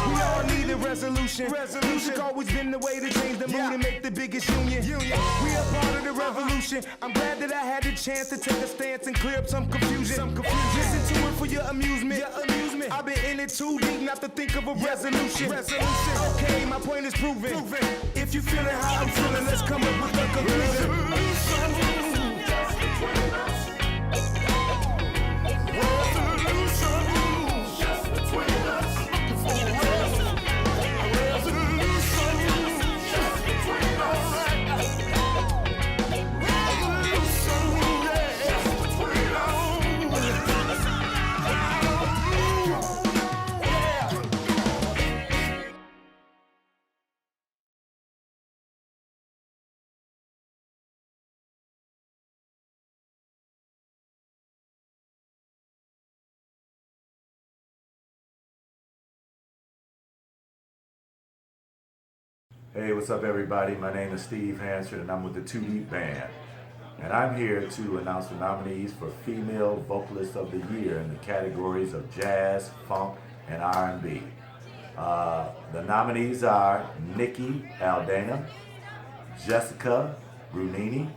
We all need a resolution. Music always been the way to change the mood and make the biggest union. We are part of the revolution. I'm glad that I had the chance to take a stance and clear up some confusion. Listen to it for your amusement. I've been in it too deep not to think of a resolution. Okay, my point is proven. If you feeling how I'm feeling, let's come up with a conclusion. Hey, what's up everybody? My name is Steve Hansford and I'm with the 2D Band. And I'm here to announce the nominees for Female Vocalist of the Year in the categories of Jazz, Funk, and R&B. The nominees are Nikki Aldana, Jessica Brunini,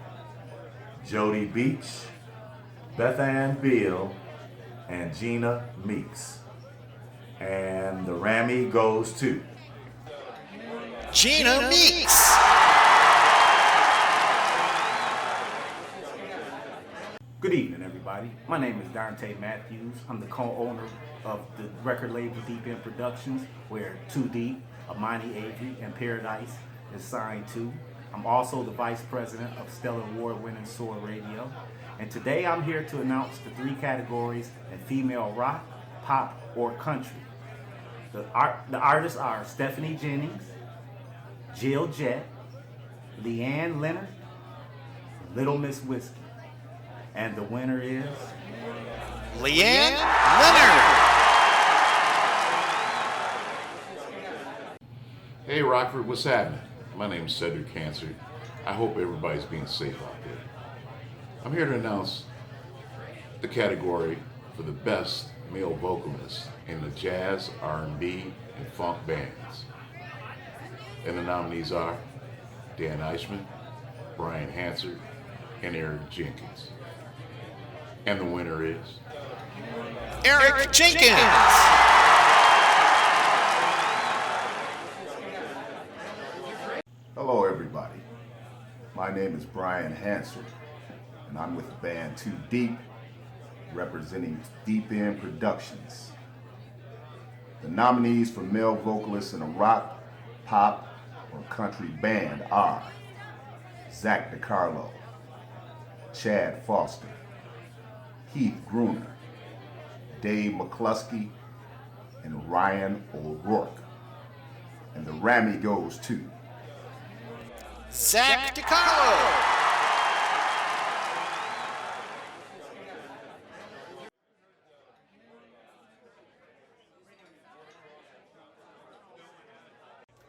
Jody Beach, Beth Ann Beal, and Gina Meeks. And the RAMI goes to Gina Meeks. Good evening, everybody. My name is Dante Matthews. I'm the co-owner of the record label Deep End Productions, where 2 Deep, Amani Avery, and Paradise is signed to. I'm also the vice president of Stellar Award-winning Soar Radio. And today I'm here to announce the 3 categories in female rock, pop, or country. The artists are Stephanie Jennings, Jill Jett, Leanne Leonard, Little Miss Whiskey. And the winner is Leanne Leonard. Hey Rockford, what's happening? My name is Cedric Hansard. I hope everybody's being safe out there. I'm here to announce the category for the best male vocalist in the jazz, R&B, and funk bands. And the nominees are Dan Eichman, Brian Hansard, and Eric Jenkins. And the winner is Eric Jenkins. Hello everybody, my name is Brian Hansard and I'm with the band 2 Deep, representing Deep End Productions. The nominees for male vocalists in a rock, pop, or country band are Zach DiCarlo, Chad Foster, Keith Gruner, Dave McCluskey, and Ryan O'Rourke. And the RAMI goes to Zach DiCarlo.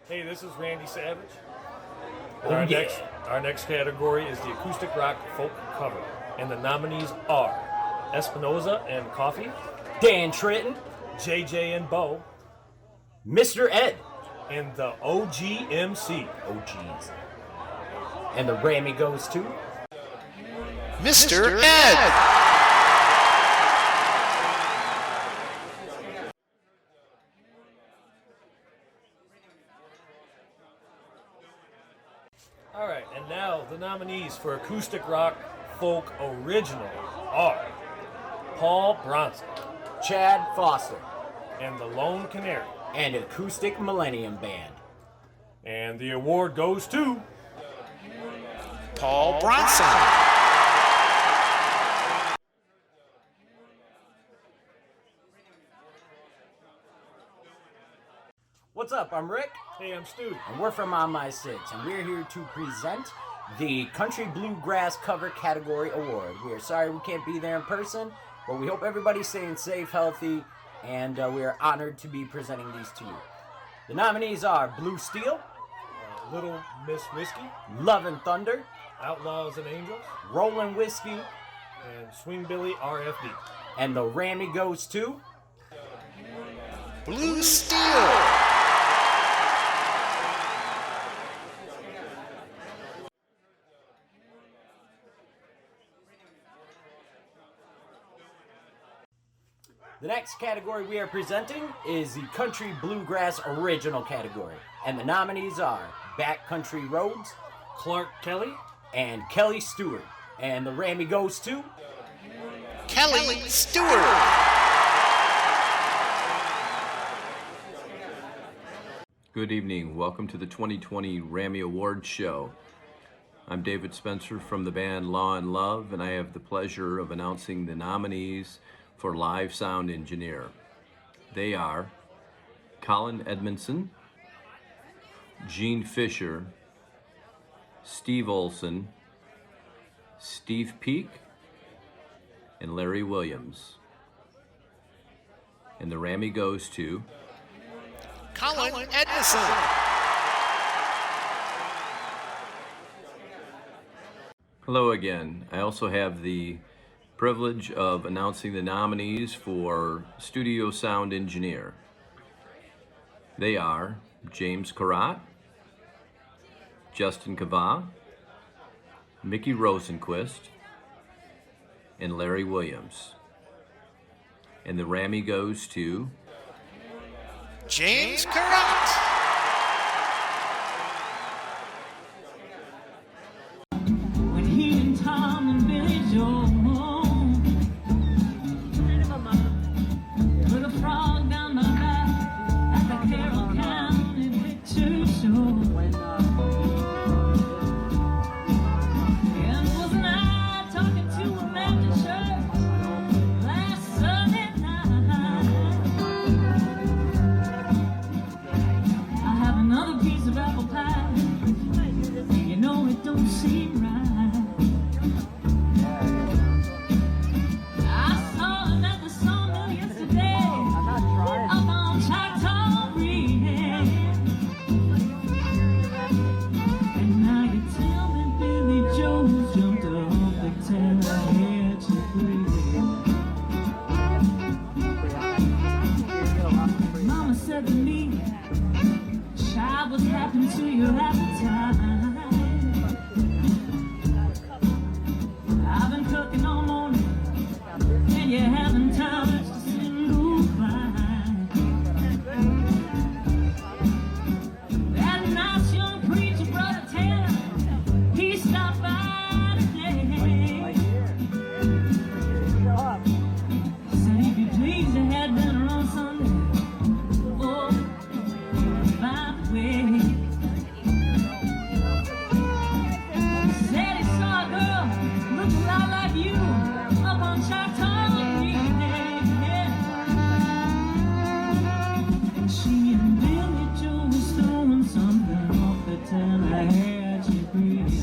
Hey, this is Randy Savage. And our next category is the acoustic rock folk cover. And the nominees are Espinoza and Coffee, Dan Tritton, JJ and Bo, Mr. Ed, and the OGMC. OGs. And the RAMI goes to Mr. Ed. All right, and now the nominees for acoustic rock folk original are Paul Bronson, Chad Foster, and the Lone Canary, and Acoustic Millennium Band. And the award goes to Paul Bronson. What's up? I'm Rick. Hey, I'm Stu. And we're from On My Six, and we're here to present the Country Bluegrass Cover Category Award. We are sorry we can't be there in person, but we hope everybody's staying safe, healthy, and we are honored to be presenting these to you. The nominees are Blue Steel, Little Miss Whiskey, Love and Thunder, Outlaws and Angels, Rollin' Whiskey, and Swing Billy RFD. And the RAMI goes to Blue Steel. The next category we are presenting is the Country Bluegrass Original category. And the nominees are Backcountry Roads, Clark Kelly, and Kelly Stewart. And the RAMI goes to Kelly Stewart. Good evening. Welcome to the 2020 RAMI Awards show. I'm David Spencer from the band Law and Love, and I have the pleasure of announcing the nominees for Live Sound Engineer. They are Colin Edmondson, Gene Fisher, Steve Olson, Steve Peak, and Larry Williams. And the RAMI goes to Colin Edmondson. Hello again. I also have the privilege of announcing the nominees for Studio Sound Engineer. They are James Karat, Justin Kava, Mickey Rosenquist, and Larry Williams. And the RAMI goes to James Carrot. When he and Tom and Billy Joe put a frog down my back at the Carroll County Picture Show. And wasn't I talking to a man in church last Sunday night? I have another piece of apple pie. You know it don't seem right. I saw him at the sawmill yesterday up on Choctaw Ridge. And now you tell me Billy Joe jumped off the Tallahatchie Bridge. Mama said to me, child, what's happened to your appetite? I've been cooking all morning, and you haven't touched a single bite. That nice young preacher, Brother Taylor, he stopped by today. Said he'd be pleased to have dinner on Sunday. Oh, by the way, said he saw a girl look a lot like you up on Choctaw Ridge. And she and Billy Joe was throwing something off the Tallahatchie Bridge.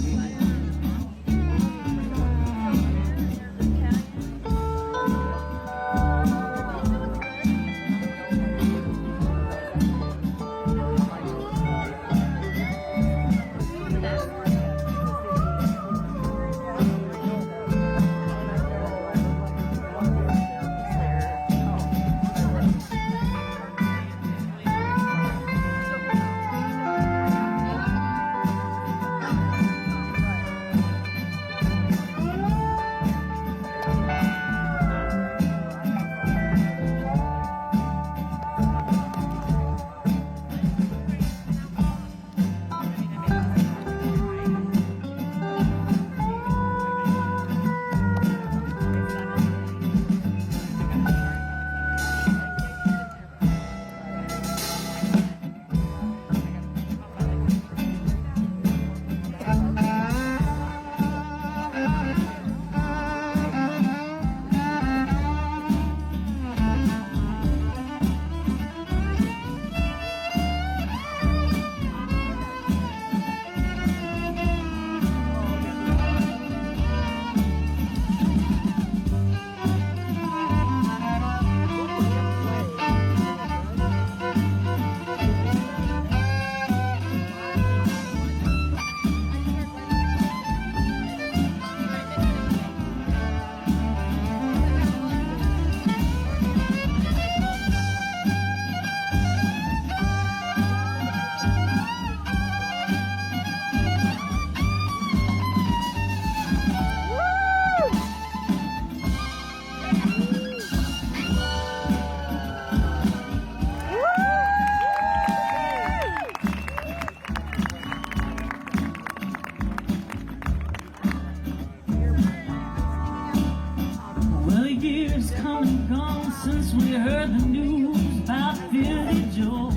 Well, the years come and gone since we heard the news about Billy Joe.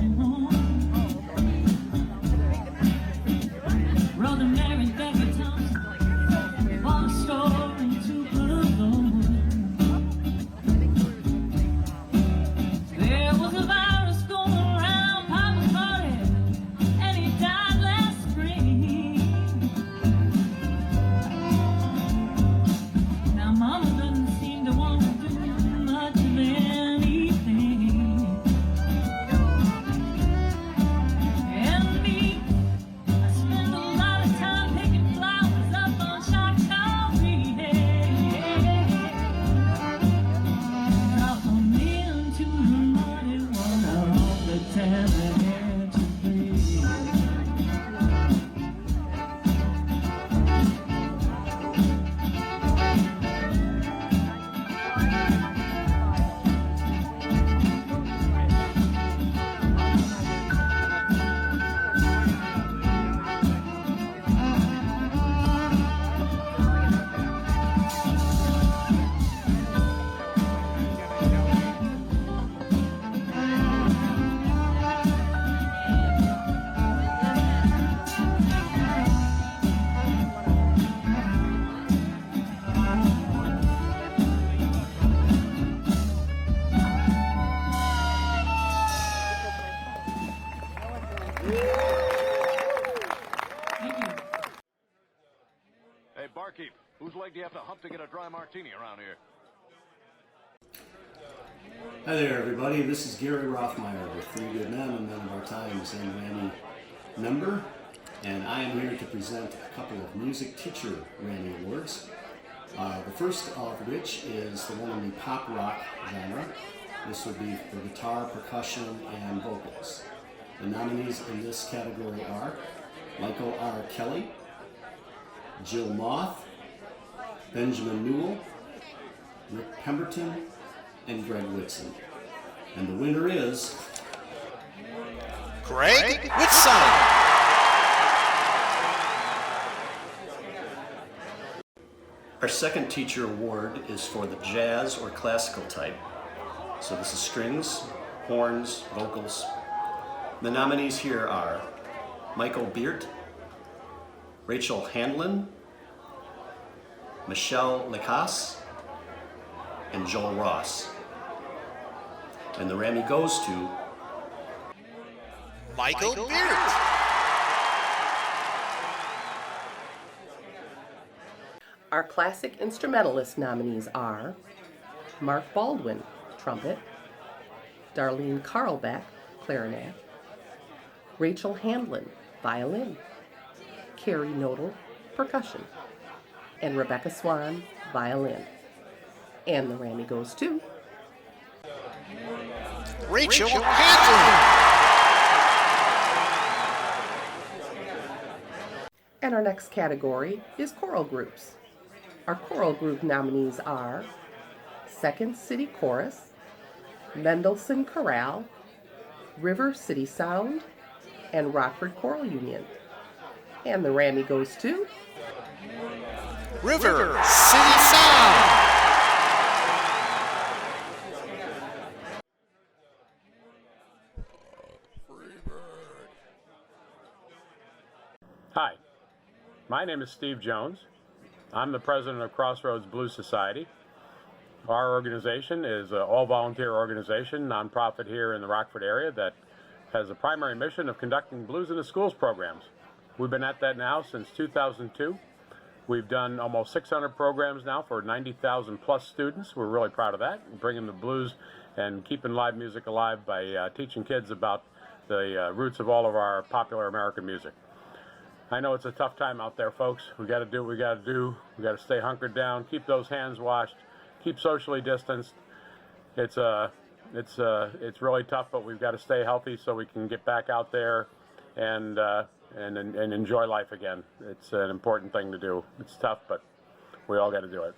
Brother Mary Becker Thompson bought a store in Tupelo. There was a virus going around Papa's party, and he died last spring. Now Mama doesn't seem to want to do much of anything. Hey, barkeep, whose leg do you have to hump to get a dry martini around here? Hi there, everybody. This is Gary Rothmeyer with Three Good Men and Men of Our Times and RAMI member, and I am here to present a couple of music teacher RAMI awards. The first of which is the one in the pop rock genre. This would be for guitar, percussion, and vocals. The nominees in this category are Michael R. Kelly, Jill Moth, Benjamin Newell, Rick Pemberton, and Greg Whitson. And the winner is Greg Whitson. Our second teacher award is for the jazz or classical type. So this is strings, horns, vocals. The nominees here are Michael Beert, Rachel Handlin, Michelle Lacasse, and Joel Ross. And the RAMI goes to Michael Beard. Our classic instrumentalist nominees are Mark Baldwin, trumpet, Darlene Carlbeck, clarinet, Rachel Handlin, violin, Carrie Nodal, percussion, and Rebecca Swan, violin. And the RAMI goes to Rachel Handlin. And our next category is choral groups. Our choral group nominees are Second City Chorus, Mendelssohn Chorale, River City Sound, and Rockford Choral Union. And the RAMI goes to River City Sound. Hi, my name is Steve Jones. I'm the president of Crossroads Blues Society. Our organization is an all-volunteer organization, nonprofit here in the Rockford area that has a primary mission of conducting blues in the schools programs. We've been at that now since 2002. We've done almost 600 programs now for 90,000 plus students. We're really proud of that, bringing the blues and keeping live music alive by teaching kids about the roots of all of our popular American music. I know it's a tough time out there, folks. We got to do what we got to do. We got to stay hunkered down, keep those hands washed, keep socially distanced. It's really tough, but we've got to stay healthy so we can get back out there and enjoy life again. It's an important thing to do. It's tough, but we all got to do it.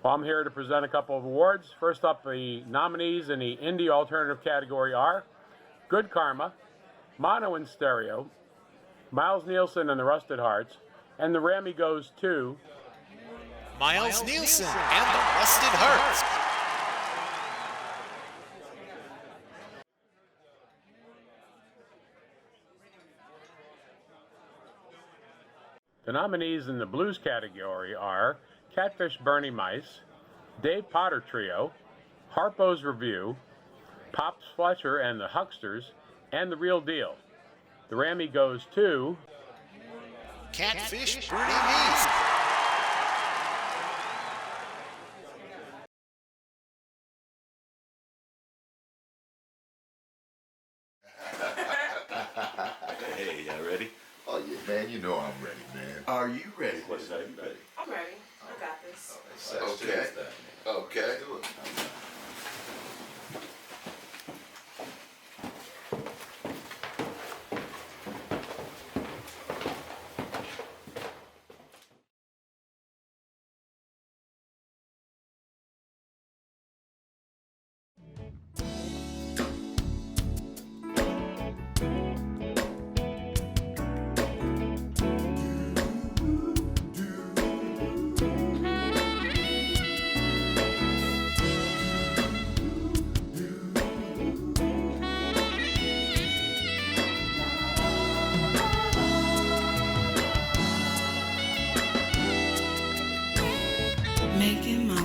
Well, I'm here to present a couple of awards. First up, the nominees in the Indie Alternative category are Good Karma, Mono and Stereo, Miles Nielsen and the Rusted Hearts, and the RAMI goes to Miles Nielsen and the Rusted Hearts. The nominees in the blues category are Catfish Bernie Mice, Dave Potter Trio, Harpo's Review, Pops Fletcher and the Hucksters, and The Real Deal. The RAMI goes to Catfish Bernie Mice. Hey, y'all ready? Oh, yeah, man, you know I'm ready, man. Are you ready? What's that? You ready? I'm ready. I got this. Okay. Okay.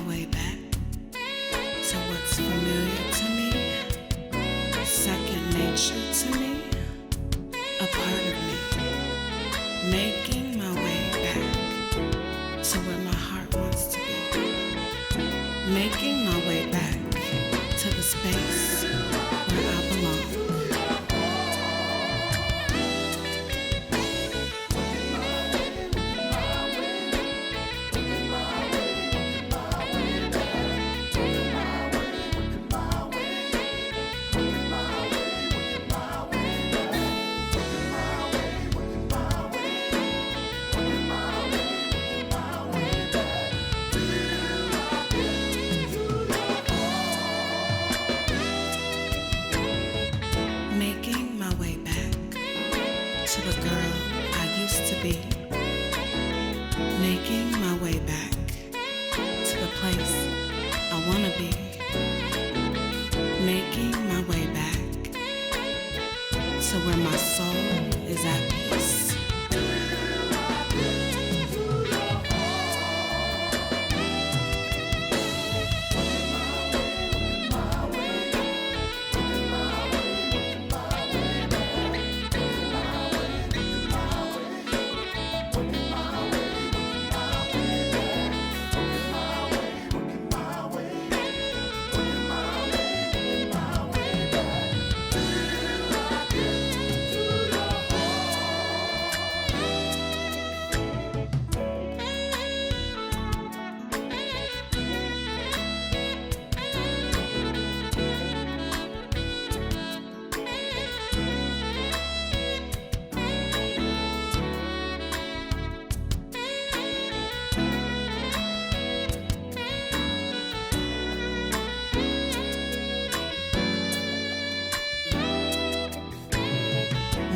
my way back to what's familiar to me, second nature to me, a part of me. Making my way back to where my heart wants to be. Making my way back to the space where I belong. Making my way back to the girl I used to be. Making my way back to the place I wanna be. Making my way back to where my soul is at peace.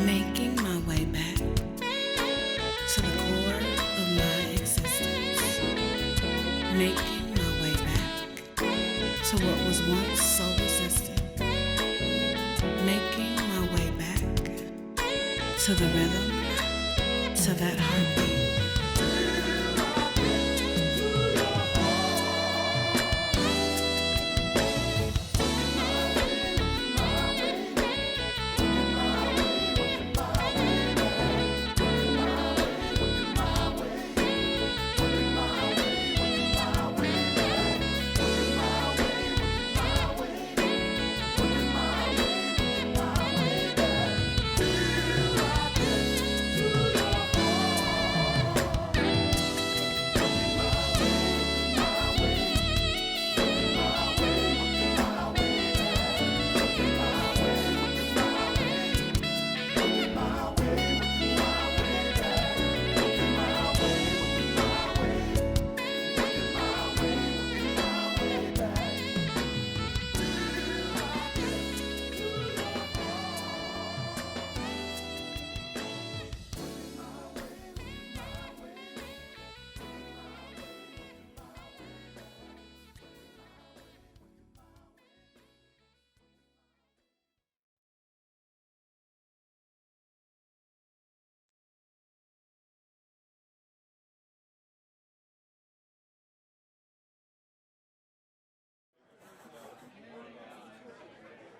Making my way back to the core of my existence. Making my way back to what was once so resistant. Making my way back to the rhythm, to that heartbeat.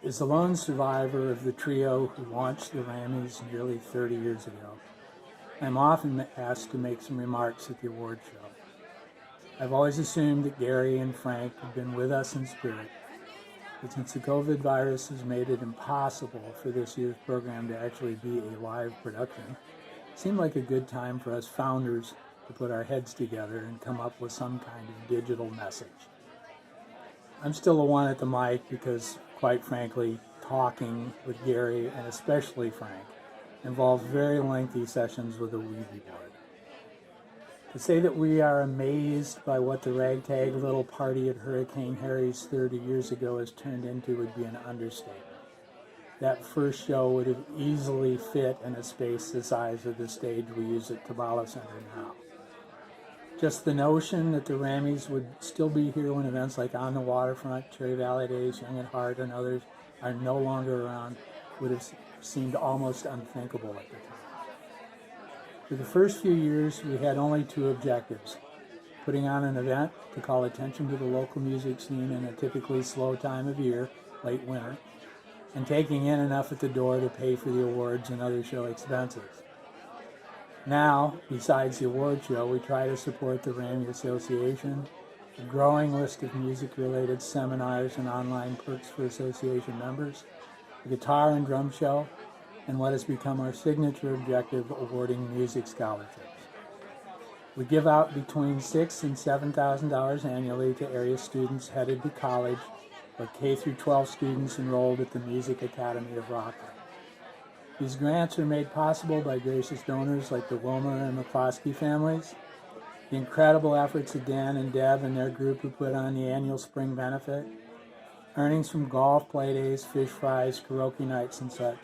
As the lone survivor of the trio who launched the Ramis nearly 30 years ago, I'm often asked to make some remarks at the award show. I've always assumed that Gary and Frank have been with us in spirit, but since the COVID virus has made it impossible for this year's program to actually be a live production, it seemed like a good time for us founders to put our heads together and come up with some kind of digital message. I'm still the one at the mic because, quite frankly, talking with Gary, and especially Frank, involves very lengthy sessions with a Ouija board. To say that we are amazed by what the ragtag little party at Hurricane Harry's 30 years ago has turned into would be an understatement. That first show would have easily fit in a space the size of the stage we use at Kabbalah Center now. Just the notion that the Ramis would still be here when events like On the Waterfront, Cherry Valley Days, Young at Heart, and others are no longer around would have seemed almost unthinkable at the time. For the first few years, we had only two objectives: putting on an event to call attention to the local music scene in a typically slow time of year, late winter, and taking in enough at the door to pay for the awards and other show expenses. Now, besides the award show, we try to support the RAMI Association, a growing list of music-related seminars and online perks for association members, a guitar and drum show, and what has become our signature objective, awarding music scholarships. We give out between $6,000 and $7,000 annually to area students headed to college or K-12 students enrolled at the Music Academy of Rockland. These grants are made possible by gracious donors like the Wilmer and McCloskey families, the incredible efforts of Dan and Deb and their group who put on the annual spring benefit, earnings from golf, play days, fish fries, karaoke nights, and such,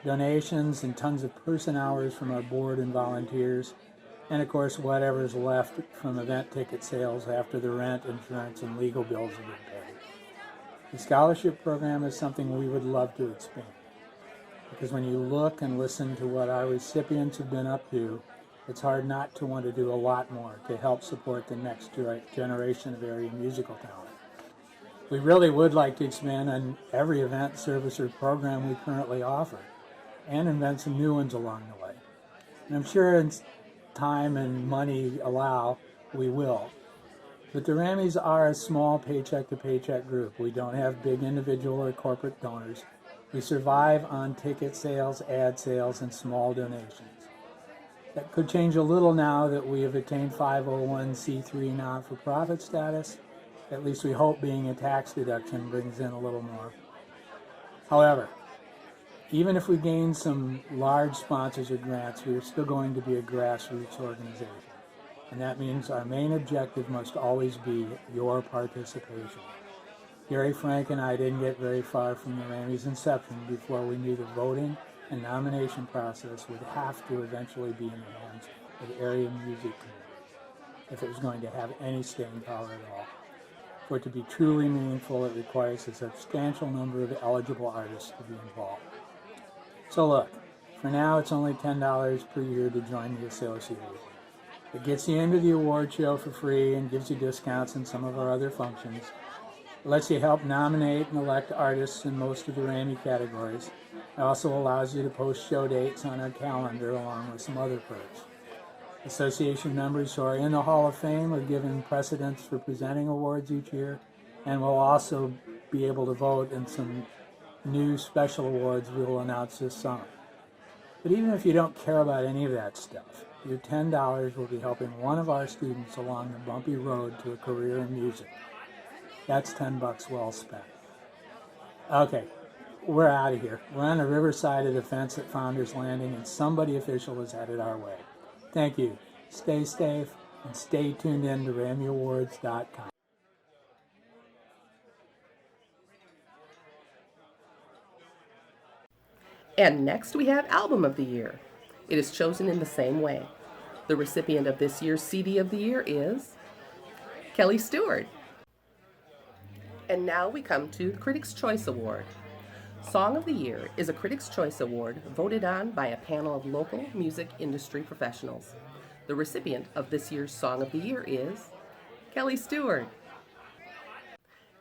donations and tons of person hours from our board and volunteers, and of course whatever's left from event ticket sales after the rent, insurance, and legal bills have been paid. The scholarship program is something we would love to expand, because when you look and listen to what our recipients have been up to, it's hard not to want to do a lot more to help support the next generation of area musical talent. We really would like to expand on every event, service, or program we currently offer, and invent some new ones along the way. And I'm sure as time and money allow, we will. But the Ramis are a small paycheck-to-paycheck group. We don't have big individual or corporate donors. We survive on ticket sales, ad sales, and small donations. That could change a little now that we have attained 501c3 not-for-profit status. At least we hope being a tax deduction brings in a little more. However, even if we gain some large sponsors or grants, we are still going to be a grassroots organization. And that means our main objective must always be your participation. Gary, Frank, and I didn't get very far from the Rami's inception before we knew the voting and nomination process would have to eventually be in the hands of the area music community if it was going to have any staying power at all. For it to be truly meaningful, it requires a substantial number of eligible artists to be involved. So look, for now it's only $10 per year to join the association. It gets you into the award show for free and gives you discounts in some of our other functions. It lets you help nominate and elect artists in most of the RAMI categories. It also allows you to post show dates on our calendar along with some other perks. Association members who are in the Hall of Fame are given precedence for presenting awards each year, and will also be able to vote in some new special awards we will announce this summer. But even if you don't care about any of that stuff, your $10 will be helping one of our students along the bumpy road to a career in music. That's $10 well spent. Okay, we're out of here. We're on the riverside of the fence at Founders Landing, and somebody official is headed our way. Thank you. Stay safe and stay tuned in to RAMIAwards.com. And next we have Album of the Year. It is chosen in the same way. The recipient of this year's CD of the Year is Kelly Stewart. And now we come to the Critics' Choice Award. Song of the Year is a Critics' Choice Award voted on by a panel of local music industry professionals. The recipient of this year's Song of the Year is Kelly Stewart.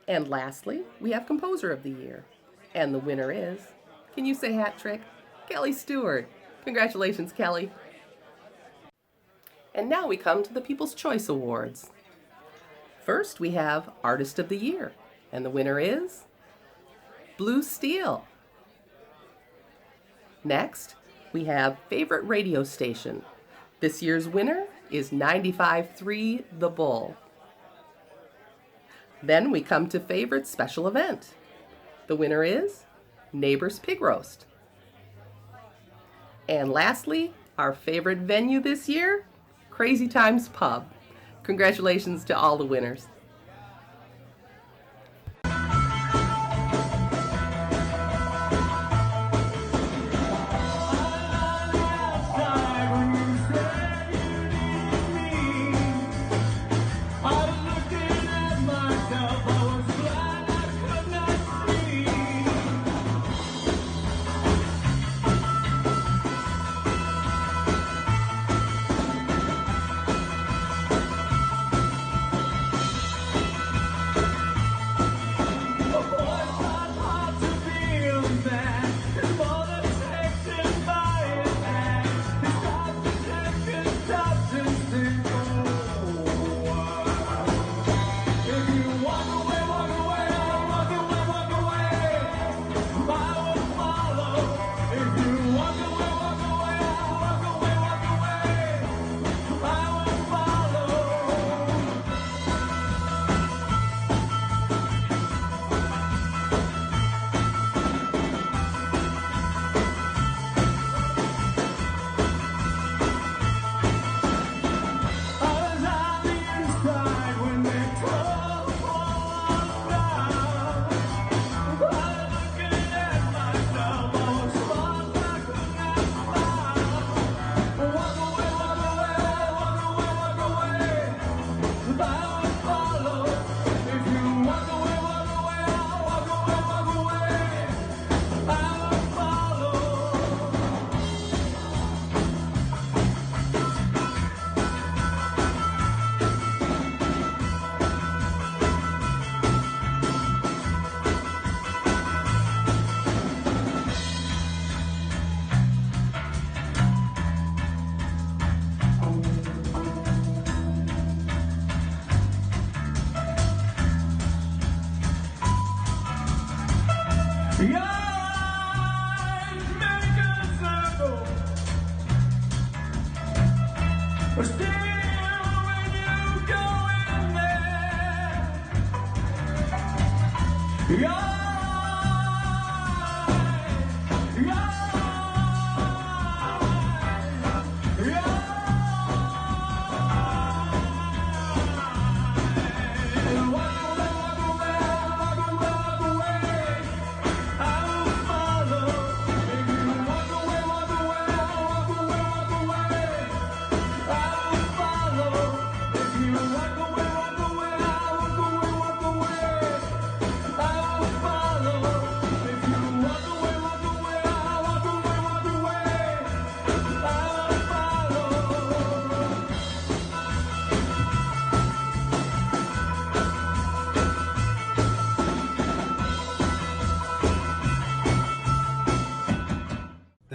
And lastly, we have Composer of the Year. And the winner is, can you say hat trick? Kelly Stewart. Congratulations, Kelly. And now we come to the People's Choice Awards. First, we have Artist of the Year. And the winner is Blue Steel. Next, we have Favorite Radio Station. This year's winner is 95.3 The Bull. Then we come to Favorite Special Event. The winner is Neighbors Pig Roast. And lastly, our favorite venue this year, Crazy Times Pub. Congratulations to all the winners.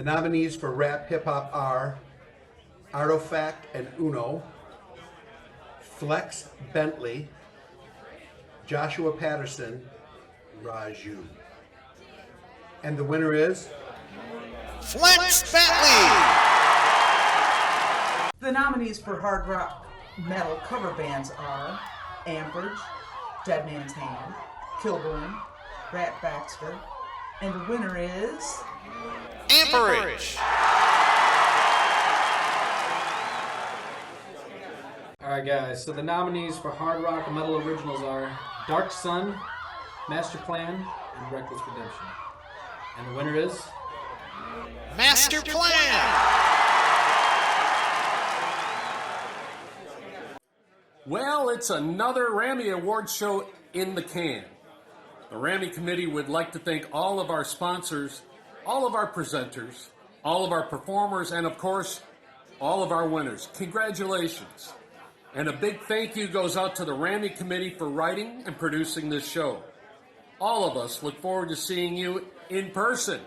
The nominees for Rap Hip Hop are Artifact and Uno, Flex Bentley, Joshua Patterson, Raju. And the winner is Flex Bentley. The nominees for hard rock metal cover bands are Amberge, Dead Man's Hand, Kilburn, Rat Baxter, and the winner is Amberge. Alright guys, so the nominees for hard rock and metal originals are Dark Sun, Master Plan, and Reckless Redemption. And the winner is Master Plan. Well, it's another RAMI Awards show in the can. The RAMI committee would like to thank all of our sponsors, all of our presenters, all of our performers, and of course, all of our winners. Congratulations. And a big thank you goes out to the RAMI committee for writing and producing this show. All of us look forward to seeing you in person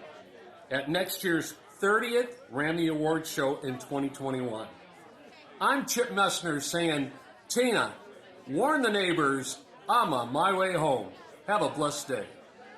at next year's 30th RAMI Awards show in 2021. I'm Chip Messner saying, Tina, warn the neighbors, I'm on my way home. Have a blessed day.